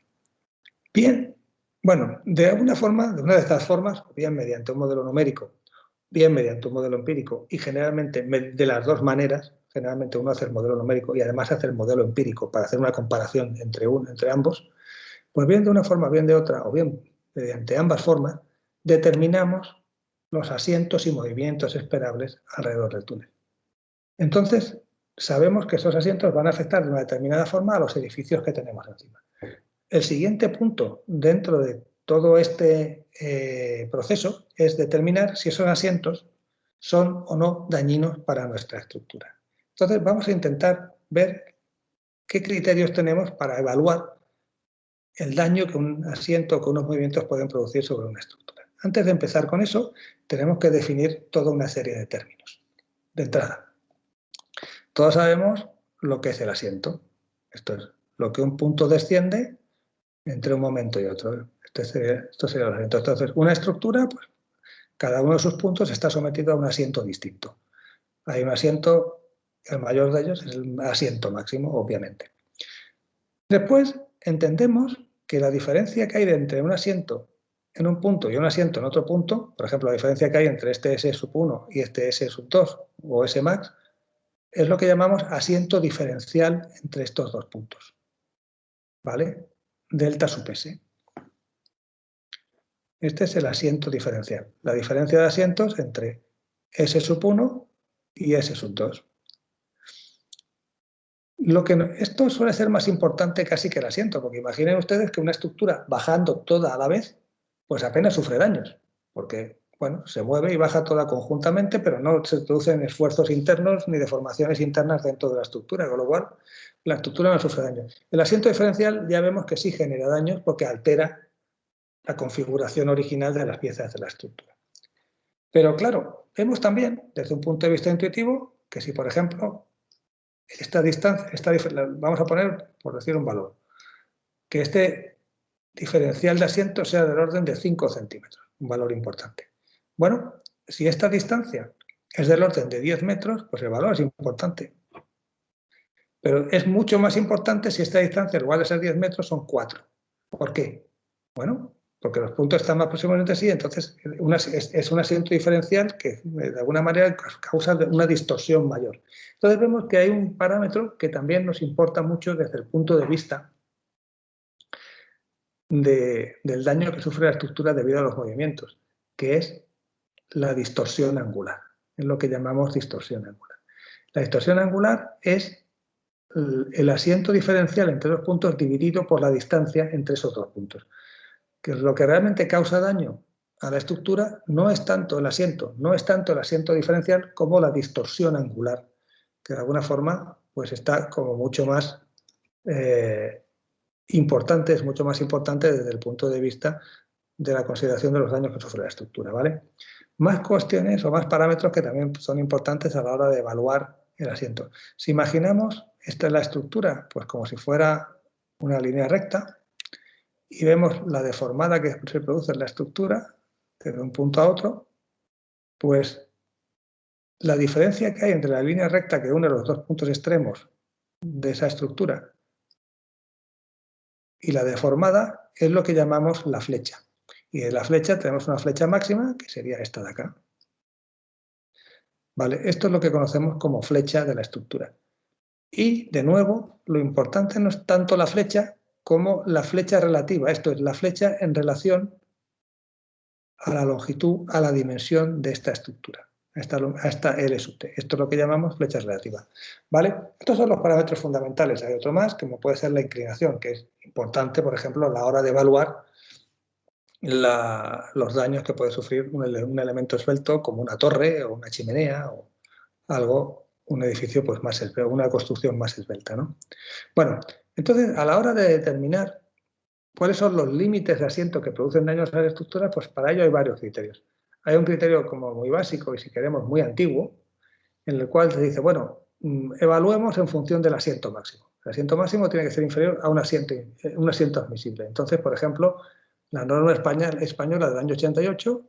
Bien, bueno, de alguna forma, de una de estas formas, bien mediante un modelo numérico, bien mediante un modelo empírico, y generalmente de las dos maneras, generalmente uno hace el modelo numérico y además hace el modelo empírico para hacer una comparación entre ambos, pues bien de una forma, bien de otra, o bien mediante ambas formas, determinamos los asientos y movimientos esperables alrededor del túnel. Entonces, sabemos que esos asientos van a afectar de una determinada forma a los edificios que tenemos encima. El siguiente punto dentro de todo este proceso es determinar si esos asientos son o no dañinos para nuestra estructura. Entonces vamos a intentar ver qué criterios tenemos para evaluar el daño que un asiento o que unos movimientos pueden producir sobre una estructura. Antes de empezar con eso, tenemos que definir toda una serie de términos. De entrada, todos sabemos lo que es el asiento. Esto es lo que un punto desciende entre un momento y otro. Esto sería el asiento. Entonces, una estructura, pues cada uno de sus puntos está sometido a un asiento distinto. Hay un asiento, el mayor de ellos es el asiento máximo, obviamente. Después, entendemos que la diferencia que hay entre un asiento en un punto y un asiento en otro punto, por ejemplo, la diferencia que hay entre este S1 y este S2 o S max, es lo que llamamos asiento diferencial entre estos dos puntos. ¿Vale? Delta sub S. Este es el asiento diferencial, la diferencia de asientos entre S1 y S2. Esto suele ser más importante casi que el asiento, porque imaginen ustedes que una estructura bajando toda a la vez, pues apenas sufre daños, porque bueno, se mueve y baja toda conjuntamente, pero no se producen esfuerzos internos ni deformaciones internas dentro de la estructura, con lo cual la estructura no sufre daños. El asiento diferencial ya vemos que sí genera daños porque altera la configuración original de las piezas de la estructura. Pero claro, vemos también, desde un punto de vista intuitivo, que si, por ejemplo, esta distancia, vamos a poner, por decir un valor, que este diferencial de asiento sea del orden de 5 centímetros, un valor importante. Bueno, si esta distancia es del orden de 10 metros, pues el valor es importante. Pero es mucho más importante si esta distancia, en lugar de ser 10 metros, son 4. ¿Por qué? Bueno, porque los puntos están más próximos entre sí, entonces es un asiento diferencial que de alguna manera causa una distorsión mayor. Entonces vemos que hay un parámetro que también nos importa mucho desde el punto de vista del daño que sufre la estructura debido a los movimientos, que es la distorsión angular, es lo que llamamos distorsión angular. La distorsión angular es el asiento diferencial entre dos puntos dividido por la distancia entre esos dos puntos. Que lo que realmente causa daño a la estructura no es tanto el asiento, diferencial como la distorsión angular, que de alguna forma pues está como mucho más importante, es mucho más importante desde el punto de vista de la consideración de los daños que sufre la estructura, ¿vale? más cuestiones o más parámetros que también son importantes a la hora de evaluar el asiento. Si imaginamos, esta es la estructura, pues como si fuera una línea recta, y vemos la deformada que se produce en la estructura, desde un punto a otro, pues la diferencia que hay entre la línea recta que une los dos puntos extremos de esa estructura y la deformada es lo que llamamos la flecha. Y en la flecha tenemos una flecha máxima, que sería esta de acá. ¿Vale? Esto es lo que conocemos como flecha de la estructura. Y, de nuevo, lo importante no es tanto la flecha como la flecha relativa. Esto es la flecha en relación a la longitud, a la dimensión de esta estructura, a esta L sub t. Esto es lo que llamamos flecha relativa. ¿Vale? Estos son los parámetros fundamentales. Hay otro más, como puede ser la inclinación, que es importante, por ejemplo, a la hora de evaluar los daños que puede sufrir un elemento esbelto como una torre o una chimenea o algo, un edificio pues más esbelto, una construcción más esbelta, ¿no? Bueno, entonces a la hora de determinar cuáles son los límites de asiento que producen daños a la estructura, pues para ello hay varios criterios. Hay un criterio como muy básico y si queremos muy antiguo, en el cual se dice, bueno, evaluemos en función del asiento máximo. El asiento máximo tiene que ser inferior a un asiento admisible. Entonces, por ejemplo, la norma española del año 88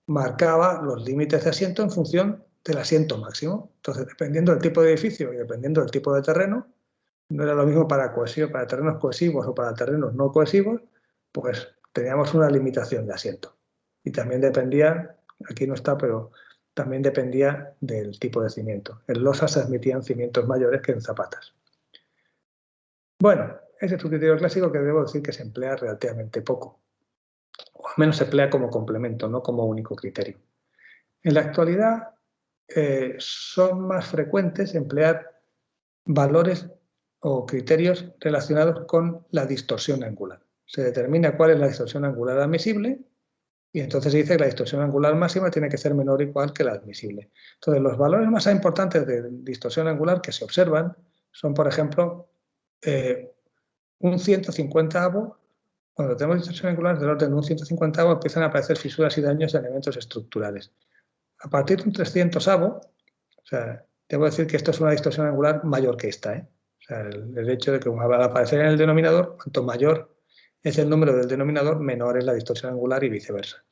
marcaba los límites de asiento en función del asiento máximo. Entonces, dependiendo del tipo de edificio y dependiendo del tipo de terreno, no era lo mismo para terrenos cohesivos o para terrenos no cohesivos, pues teníamos una limitación de asiento. Y también dependía, aquí no está, pero también dependía del tipo de cimiento. En losas se admitían cimientos mayores que en zapatas. Bueno, ese es un criterio clásico que debo decir que se emplea relativamente poco. O al menos se emplea como complemento, no como único criterio. En la actualidad son más frecuentes emplear valores o criterios relacionados con la distorsión angular. Se determina cuál es la distorsión angular admisible y entonces se dice que la distorsión angular máxima tiene que ser menor o igual que la admisible. Entonces, los valores más importantes de distorsión angular que se observan son, por ejemplo, un 150avo. Cuando tenemos distorsión angular del orden de un 150avo empiezan a aparecer fisuras y daños en elementos estructurales. A partir de un 300avo, o sea, debo decir que esto es una distorsión angular mayor que esta, ¿eh? O sea, el hecho de que al aparecer en el denominador, cuanto mayor es el número del denominador, menor es la distorsión angular y viceversa.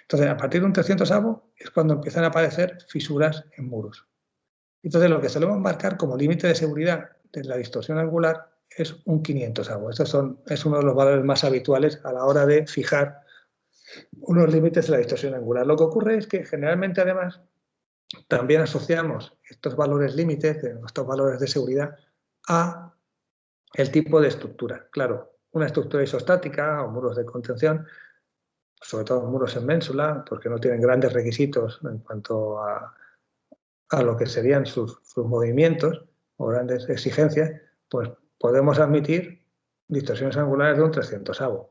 Entonces, a partir de un 300avo es cuando empiezan a aparecer fisuras en muros. Entonces, lo que solemos marcar como límite de seguridad de la distorsión angular es un 500avo. Es uno de los valores más habituales a la hora de fijar unos límites de la distorsión angular. Lo que ocurre es que generalmente, además, también asociamos estos valores límites, estos valores de seguridad, a el tipo de estructura. Claro, una estructura isostática o muros de contención, sobre todo muros en ménsula, porque no tienen grandes requisitos en cuanto a lo que serían sus movimientos o grandes exigencias, pues podemos admitir distorsiones angulares de un 300avo.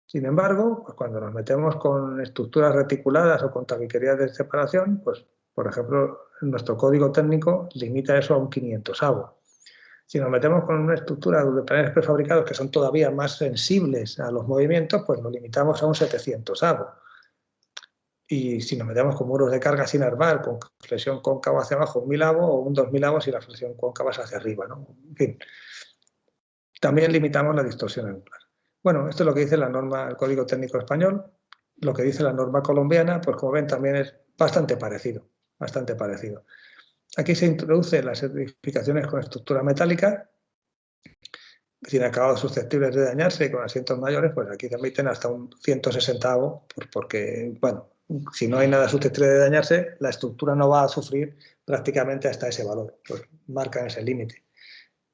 Sin embargo, pues cuando nos metemos con estructuras reticuladas o con tabiquerías de separación, pues, por ejemplo, nuestro código técnico limita eso a un 500avo. Si nos metemos con una estructura de paneles prefabricados que son todavía más sensibles a los movimientos, pues lo limitamos a un 700avo. Y si nos metemos con muros de carga sin armar, con flexión cóncava hacia abajo, un 1000avo o un 2000avo si la flexión cóncava es hacia arriba, ¿no? En fin, también limitamos la distorsión angular. Bueno, esto es lo que dice la norma, el Código Técnico Español. Lo que dice la norma colombiana, pues como ven, también es bastante parecido, bastante parecido. Aquí se introducen las edificaciones con estructura metálica, sin acabados susceptibles de dañarse y con asientos mayores, pues aquí permiten hasta un 160avo, pues porque, bueno, si no hay nada susceptible de dañarse, la estructura no va a sufrir prácticamente hasta ese valor, pues marcan ese límite.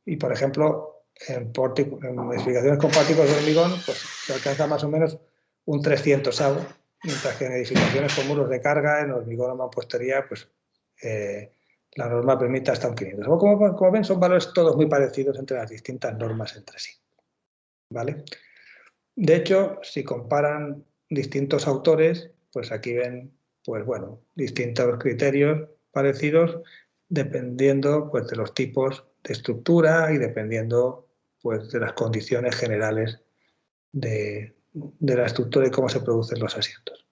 Y, por ejemplo, en edificaciones con pórticos de hormigón, pues se alcanza más o menos un 300avo, mientras que en edificaciones con muros de carga, en hormigón o mampostería, pues la norma permite hasta un 500. Como ven, son valores todos muy parecidos entre las distintas normas entre sí. ¿Vale? De hecho, si comparan distintos autores, pues aquí ven, pues bueno, distintos criterios parecidos dependiendo pues, de los tipos de estructura y dependiendo pues, de las condiciones generales de la estructura y cómo se producen los asientos.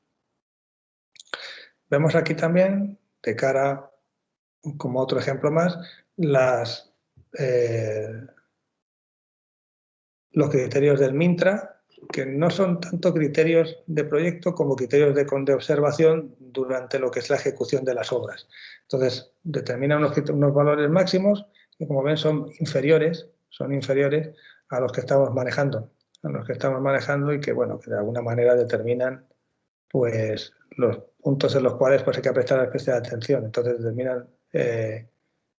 Vemos aquí también, de cara, como otro ejemplo más, los criterios del MINTRA, que no son tanto criterios de proyecto como criterios de observación durante lo que es la ejecución de las obras. Entonces, determinan unos valores máximos que, como ven, son inferiores a los que estamos manejando, y que, bueno, que de alguna manera determinan pues los puntos en los cuales pues hay que prestar especial atención. Entonces determinan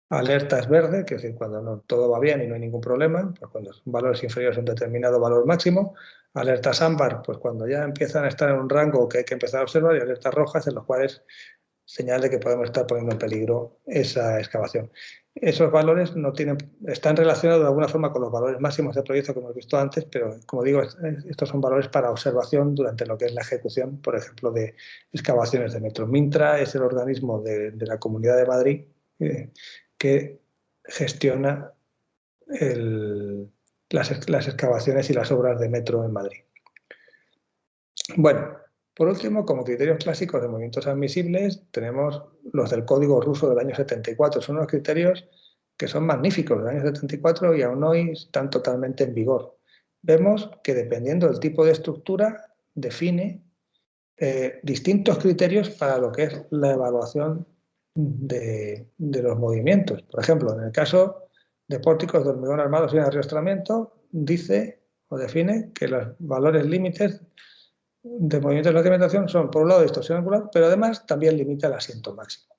alertas verde, que es decir, cuando todo va bien y no hay ningún problema, pues cuando son valores inferiores a un determinado valor máximo. Alertas ámbar, pues cuando ya empiezan a estar en un rango que hay que empezar a observar, y alertas rojas, en los cuales señal de que podemos estar poniendo en peligro esa excavación. Esos valores están relacionados de alguna forma con los valores máximos del proyecto que hemos visto antes, pero como digo, estos son valores para observación durante lo que es la ejecución, por ejemplo, de excavaciones de metro. MINTRA es el organismo de la Comunidad de Madrid que gestiona las excavaciones y las obras de metro en Madrid. Bueno, por último, como criterios clásicos de movimientos admisibles, tenemos los del Código Ruso del año 74. Son unos criterios que son magníficos del año 74 y aún hoy están totalmente en vigor. Vemos que dependiendo del tipo de estructura, define distintos criterios para lo que es la evaluación de los movimientos. Por ejemplo, en el caso de pórticos de hormigón armado sin arrastramiento, dice o define que los valores límites de movimientos de la cimentación son, por un lado, distorsión angular, pero además también limita el asiento máximo.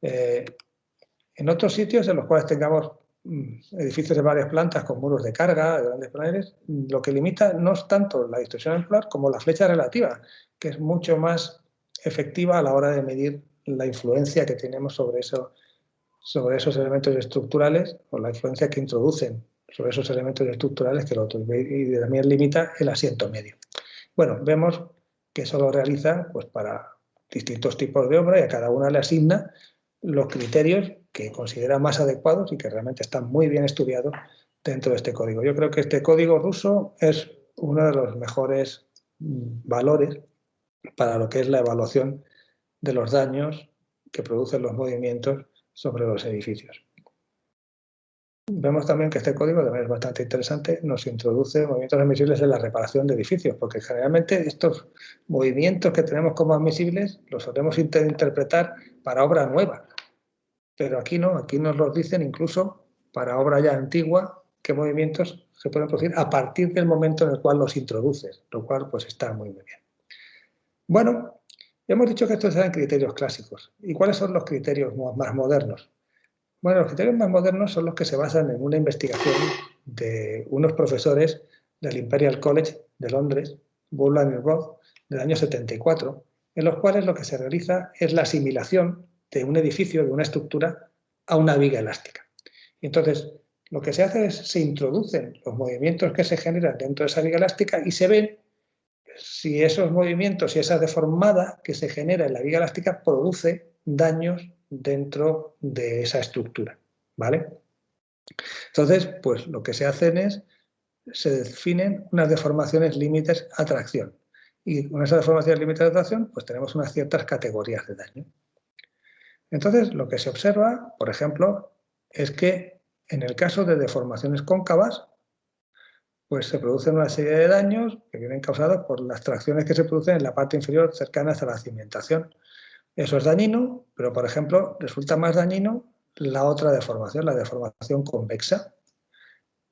En otros sitios en los cuales tengamos edificios de varias plantas con muros de carga, de grandes paneles, lo que limita no es tanto la distorsión angular como la flecha relativa, que es mucho más efectiva a la hora de medir la influencia que tenemos sobre esos elementos estructurales, o la influencia que introducen sobre esos elementos estructurales que lo otro, y también limita el asiento medio. Bueno, vemos que eso lo realiza pues, para distintos tipos de obra y a cada una le asigna los criterios que considera más adecuados y que realmente están muy bien estudiados dentro de este código. Yo creo que este código ruso es uno de los mejores valores para lo que es la evaluación de los daños que producen los movimientos sobre los edificios. Vemos también que este código también es bastante interesante, nos introduce movimientos admisibles en la reparación de edificios, porque generalmente estos movimientos que tenemos como admisibles los solemos interpretar para obra nueva, pero aquí no, aquí nos los dicen incluso para obra ya antigua, qué movimientos se pueden producir a partir del momento en el cual los introduces, lo cual pues está muy bien. Bueno, hemos dicho que estos eran criterios clásicos. ¿Y cuáles son los criterios más modernos? Bueno, los criterios más modernos son los que se basan en una investigación de unos profesores del Imperial College de Londres, Bullen y Roth, del año 74, en los cuales lo que se realiza es la asimilación de un edificio, de una estructura, a una viga elástica. Y entonces, lo que se hace es se introducen los movimientos que se generan dentro de esa viga elástica y se ven si esos movimientos y esa deformada que se genera en la viga elástica produce daños dentro de esa estructura, ¿vale? Entonces, pues lo que se hacen es, se definen unas deformaciones límites a tracción. Y con esas deformaciones límites de tracción, pues tenemos unas ciertas categorías de daño. Entonces, lo que se observa, por ejemplo, es que en el caso de deformaciones cóncavas, pues se producen una serie de daños que vienen causados por las tracciones que se producen en la parte inferior cercanas a la cimentación. Eso es dañino, pero por ejemplo resulta más dañino la otra deformación, la deformación convexa,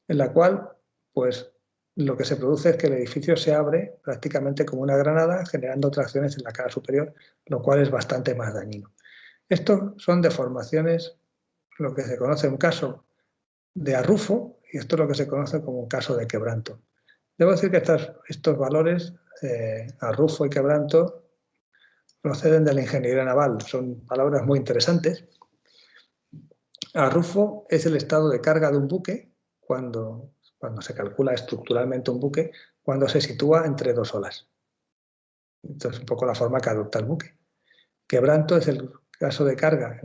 en la cual pues lo que se produce es que el edificio se abre prácticamente como una granada, generando tracciones en la cara superior, lo cual es bastante más dañino. Esto son deformaciones, lo que se conoce un caso de arrufo, y esto es lo que se conoce como un caso de quebranto. Debo decir que estos valores, arrufo y quebranto, proceden de la ingeniería naval. Son palabras muy interesantes. Arrufo es el estado de carga de un buque cuando se calcula estructuralmente un buque, cuando se sitúa entre dos olas. Entonces, un poco la forma que adopta el buque. Quebranto es el caso de carga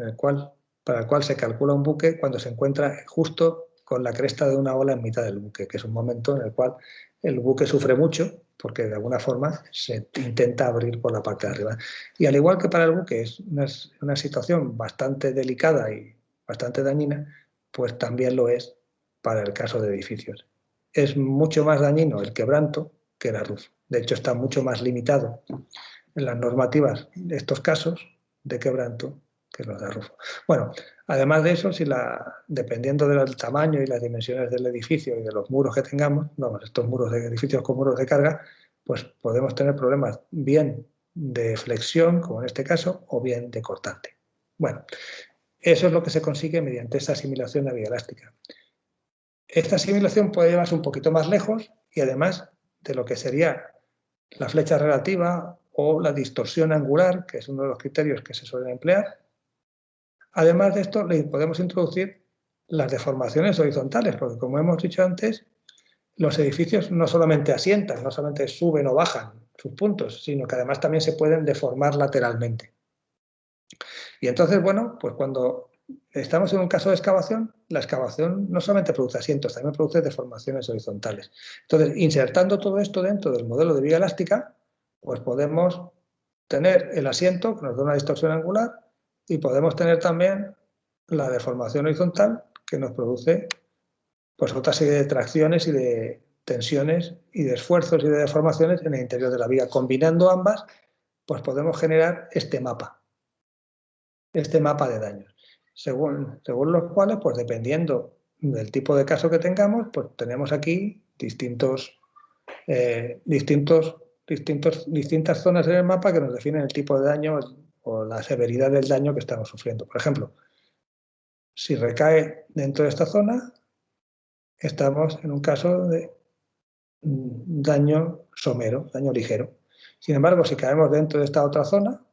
para el cual se calcula un buque cuando se encuentra justo con la cresta de una ola en mitad del buque, que es un momento en el cual el buque sufre mucho porque de alguna forma se intenta abrir por la parte de arriba. Y al igual que para el buque es una situación bastante delicada y bastante dañina, pues también lo es para el caso de edificios. Es mucho más dañino el quebranto que el arrufo. De hecho, está mucho más limitado en las normativas de estos casos de quebranto que los de arrufo. Bueno, además de eso, dependiendo del tamaño y las dimensiones del edificio y de los muros que tengamos, vamos, estos muros de edificios con muros de carga, pues podemos tener problemas bien de flexión, como en este caso, o bien de cortante. Bueno, eso es lo que se consigue mediante esta asimilación de viga elástica. Esta asimilación puede llevarse un poquito más lejos y además de lo que sería la flecha relativa o la distorsión angular, que es uno de los criterios que se suelen emplear. Además de esto, le podemos introducir las deformaciones horizontales, porque como hemos dicho antes, los edificios no solamente asientan, no solamente suben o bajan sus puntos, sino que además también se pueden deformar lateralmente. Y entonces, bueno, pues cuando estamos en un caso de excavación, la excavación no solamente produce asientos, también produce deformaciones horizontales. Entonces, insertando todo esto dentro del modelo de viga elástica, pues podemos tener el asiento que nos da una distorsión angular y podemos tener también la deformación horizontal que nos produce pues otra serie de tracciones y de tensiones y de esfuerzos y de deformaciones en el interior de la viga. Combinando ambas, pues podemos generar este mapa de daños, según los cuales, pues dependiendo del tipo de caso que tengamos, pues tenemos aquí distintas zonas en el mapa que nos definen el tipo de daño o la severidad del daño que estamos sufriendo. Por ejemplo, si recae dentro de esta zona, estamos en un caso de daño somero, daño ligero. Sin embargo, si caemos dentro de esta otra zona,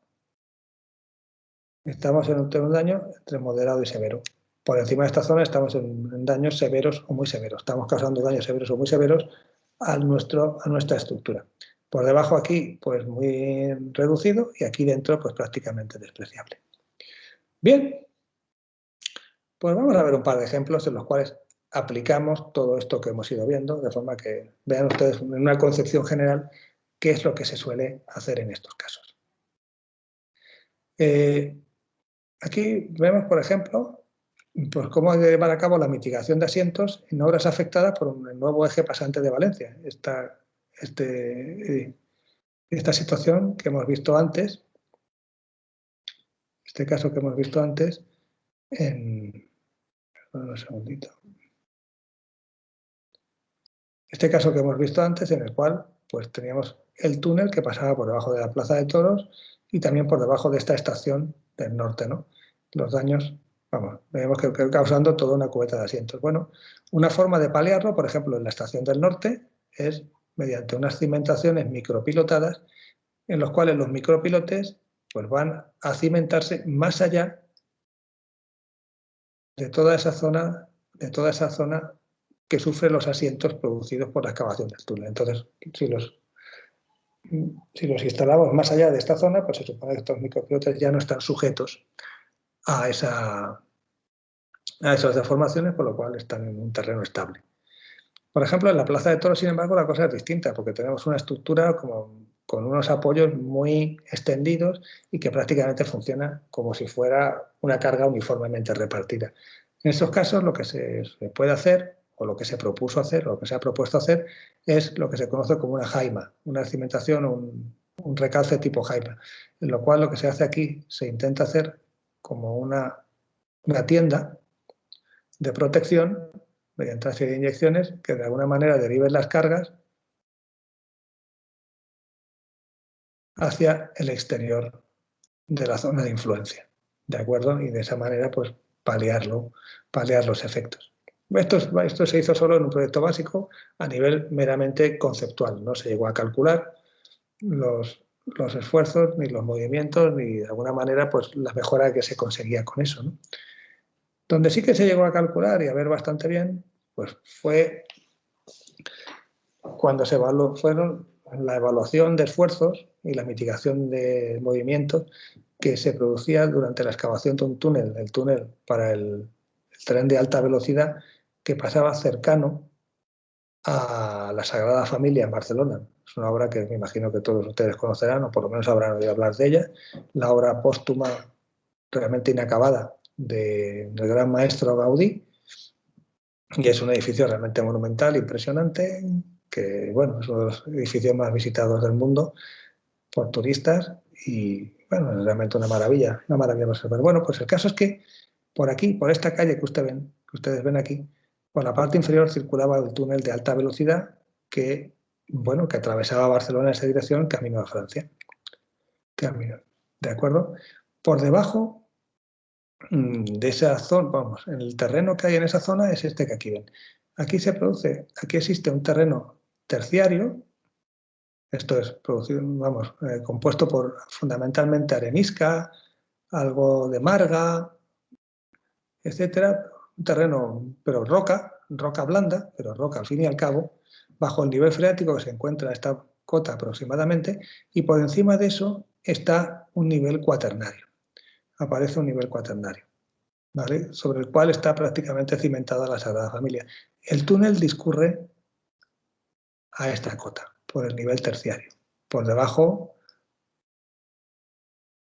estamos en un daño entre moderado y severo. Por encima de esta zona estamos en daños severos o muy severos. Estamos causando daños severos o muy severos a nuestra estructura. Por debajo aquí, pues muy reducido, y aquí dentro, pues prácticamente despreciable. Bien, pues vamos a ver un par de ejemplos en los cuales aplicamos todo esto que hemos ido viendo, de forma que vean ustedes en una concepción general qué es lo que se suele hacer en estos casos. Aquí vemos, por ejemplo, pues cómo llevar a cabo la mitigación de asientos en obras afectadas por el nuevo eje pasante de Valencia. Esta situación que hemos visto antes, este caso que hemos visto antes, un segundito. Este caso que hemos visto antes, en el cual pues teníamos el túnel que pasaba por debajo de la Plaza de Toros y también por debajo de esta estación del norte, ¿no? Los daños, vamos, vemos que causando toda una cubeta de asientos. Bueno, una forma de paliarlo, por ejemplo, en la estación del norte, es mediante unas cimentaciones micropilotadas en los cuales los micropilotes pues van a cimentarse más allá de toda esa zona que sufre los asientos producidos por la excavación del túnel. Entonces, si los instalamos más allá de esta zona, pues se supone que estos micropilotes ya no están sujetos a esas deformaciones, por lo cual están en un terreno estable. Por ejemplo, en la Plaza de Toros, sin embargo, la cosa es distinta, porque tenemos una estructura con unos apoyos muy extendidos y que prácticamente funciona como si fuera una carga uniformemente repartida. En estos casos, lo que se puede hacer, o lo que se propuso hacer, o lo que se ha propuesto hacer, es lo que se conoce como una jaima, una cimentación o un recalce tipo jaima, en lo cual lo que se hace aquí, se intenta hacer como una tienda de protección mediante una serie de inyecciones que de alguna manera deriven las cargas hacia el exterior de la zona de influencia, ¿de acuerdo? Y de esa manera, pues, paliar los efectos. Esto se hizo solo en un proyecto básico a nivel meramente conceptual, no se llegó a calcular los esfuerzos, ni los movimientos, ni de alguna manera, pues, la mejora que se conseguía con eso, ¿no? Donde sí que se llegó a calcular y a ver bastante bien, pues fue cuando fueron la evaluación de esfuerzos y la mitigación de movimientos que se producía durante la excavación de un túnel, el túnel para el tren de alta velocidad que pasaba cercano a la Sagrada Familia en Barcelona. Es una obra que me imagino que todos ustedes conocerán, o por lo menos habrán oído hablar de ella. La obra póstuma realmente inacabada del gran maestro Gaudí, y es un edificio realmente monumental, impresionante, que bueno, es uno de los edificios más visitados del mundo por turistas y bueno, es realmente una maravilla para observar. Bueno, pues el caso es que por aquí, por esta calle que ustedes ven aquí, por la parte inferior circulaba el túnel de alta velocidad que, bueno, que atravesaba Barcelona en esa dirección, camino a Francia. Camino, ¿de acuerdo? Por debajo de esa zona, vamos, el terreno que hay en esa zona es este que aquí ven. Aquí aquí existe un terreno terciario. Esto es producido, vamos, compuesto por fundamentalmente arenisca, algo de marga, etcétera. Un terreno, pero roca blanda, pero roca al fin y al cabo, bajo el nivel freático que se encuentra a esta cota aproximadamente, y por encima de eso está un nivel cuaternario. Aparece un nivel cuaternario, ¿vale? Sobre el cual está prácticamente cimentada la Sagrada Familia. El túnel discurre a esta cota, por el nivel terciario. Por debajo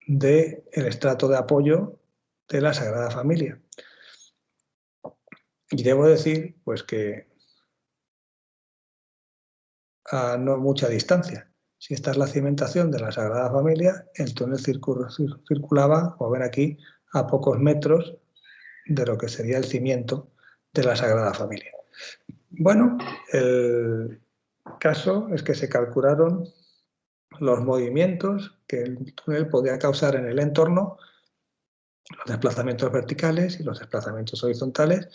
del estrato de apoyo de la Sagrada Familia. Y debo decir, pues que a no mucha distancia. Si esta es la cimentación de la Sagrada Familia, el túnel circulaba, como ven aquí, a pocos metros de lo que sería el cimiento de la Sagrada Familia. Bueno, el caso es que se calcularon los movimientos que el túnel podía causar en el entorno, los desplazamientos verticales y los desplazamientos horizontales,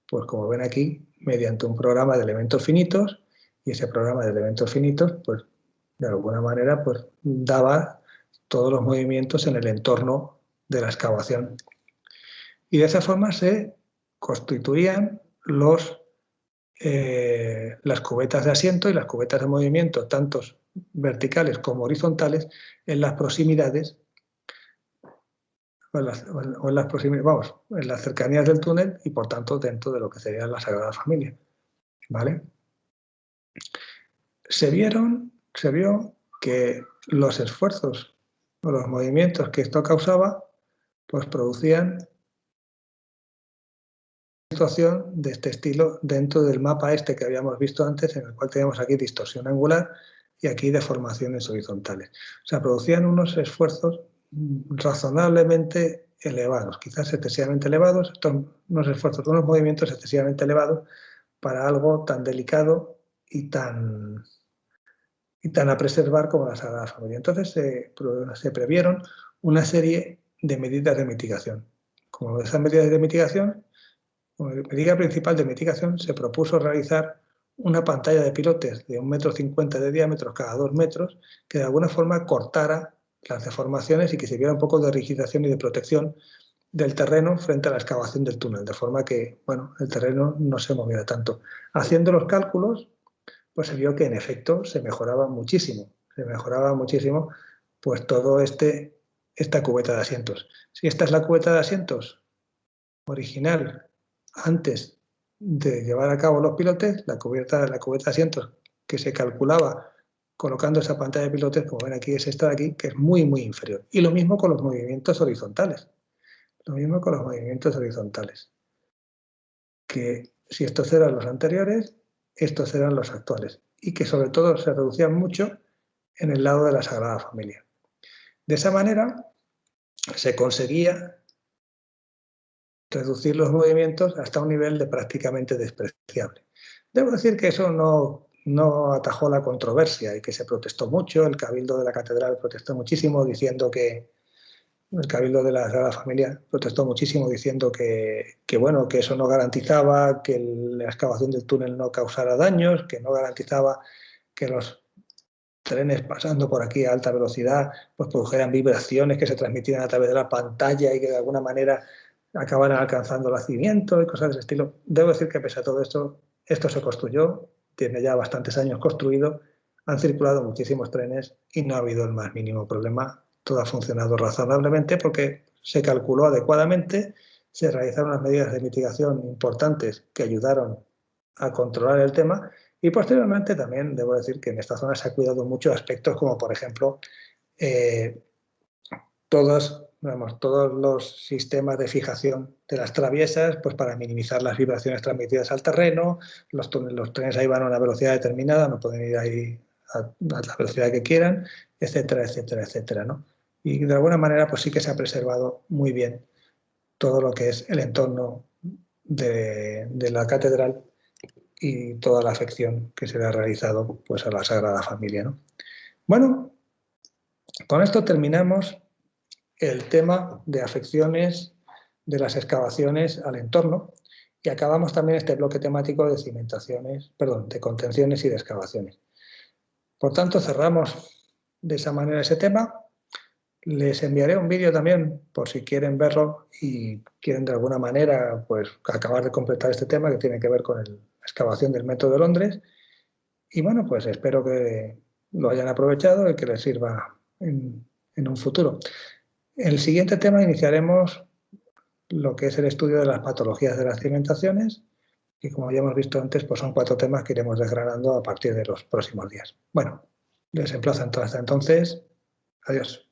pues como ven aquí, mediante un programa de elementos finitos, y ese programa de elementos finitos, pues de alguna manera, pues daba todos los movimientos en el entorno de la excavación. Y de esa forma se constituían las cubetas de asiento y las cubetas de movimiento, tanto verticales como horizontales, en las proximidades en las cercanías del túnel y por tanto dentro de lo que sería la Sagrada Familia. ¿Vale? Se vio que los esfuerzos o los movimientos que esto causaba pues producían situación de este estilo dentro del mapa este que habíamos visto antes, en el cual teníamos aquí distorsión angular y aquí deformaciones horizontales. O sea, producían unos esfuerzos razonablemente elevados, quizás excesivamente elevados, unos esfuerzos, unos movimientos excesivamente elevados para algo tan delicado y tan a preservar como la Sagrada Familia. Entonces se previeron una serie de medidas de mitigación. Como esas medidas de mitigación, como medida principal de mitigación, se propuso realizar una pantalla de pilotes de 1,50 m de diámetro cada 2 metros que de alguna forma cortara las deformaciones y que sirviera un poco de rigidación y de protección del terreno frente a la excavación del túnel, de forma que bueno, el terreno no se moviera tanto. Haciendo los cálculos, pues se vio que en efecto se mejoraba muchísimo pues todo esta cubeta de asientos. Si esta es la cubeta de asientos original antes de llevar a cabo los pilotes, la cubeta de asientos que se calculaba colocando esa pantalla de pilotes, como ven aquí, es esta de aquí, que es muy, muy inferior. Y lo mismo con los movimientos horizontales. Lo mismo con los movimientos horizontales. Que si estos eran los anteriores, estos eran los actuales. Y que sobre todo se reducían mucho en el lado de la Sagrada Familia. De esa manera se conseguía reducir los movimientos hasta un nivel de prácticamente despreciable. Debo decir que eso no atajó la controversia y que se protestó mucho. El Cabildo de la Catedral protestó muchísimo diciendo que el Cabildo de la Sagrada Familia protestó muchísimo diciendo que bueno, que eso no garantizaba que la excavación del túnel no causara daños, que no garantizaba que los trenes pasando por aquí a alta velocidad pues produjeran vibraciones que se transmitieran a través de la pantalla y que de alguna manera acabaran alcanzando el nacimiento y cosas de ese estilo. Debo decir que pese a todo esto se construyó, tiene ya bastantes años construido, han circulado muchísimos trenes y no ha habido el más mínimo problema. Todo ha funcionado razonablemente porque se calculó adecuadamente, se realizaron unas medidas de mitigación importantes que ayudaron a controlar el tema Y posteriormente también debo decir que en esta zona se ha cuidado mucho aspectos como, por ejemplo, todos los sistemas de fijación de las traviesas, pues para minimizar las vibraciones transmitidas al terreno. Los trenes ahí van a una velocidad determinada, no pueden ir ahí a la velocidad que quieran, etcétera, etcétera, etcétera, ¿no? Y de alguna manera pues sí que se ha preservado muy bien todo lo que es el entorno de la catedral y toda la afección que se le ha realizado pues a la Sagrada Familia, ¿no? Bueno, con esto terminamos el tema de afecciones de las excavaciones al entorno y acabamos también este bloque temático de cimentaciones, perdón, de contenciones y de excavaciones. Por tanto, cerramos de esa manera ese tema. Les enviaré un vídeo también por si quieren verlo y quieren de alguna manera pues acabar de completar este tema que tiene que ver con la excavación del Metro de Londres. Y bueno, pues espero que lo hayan aprovechado y que les sirva en un futuro. En el siguiente tema iniciaremos lo que es el estudio de las patologías de las cimentaciones y como ya hemos visto antes, pues son 4 temas que iremos desgranando a partir de los próximos días. Bueno, les emplazo hasta entonces. Adiós.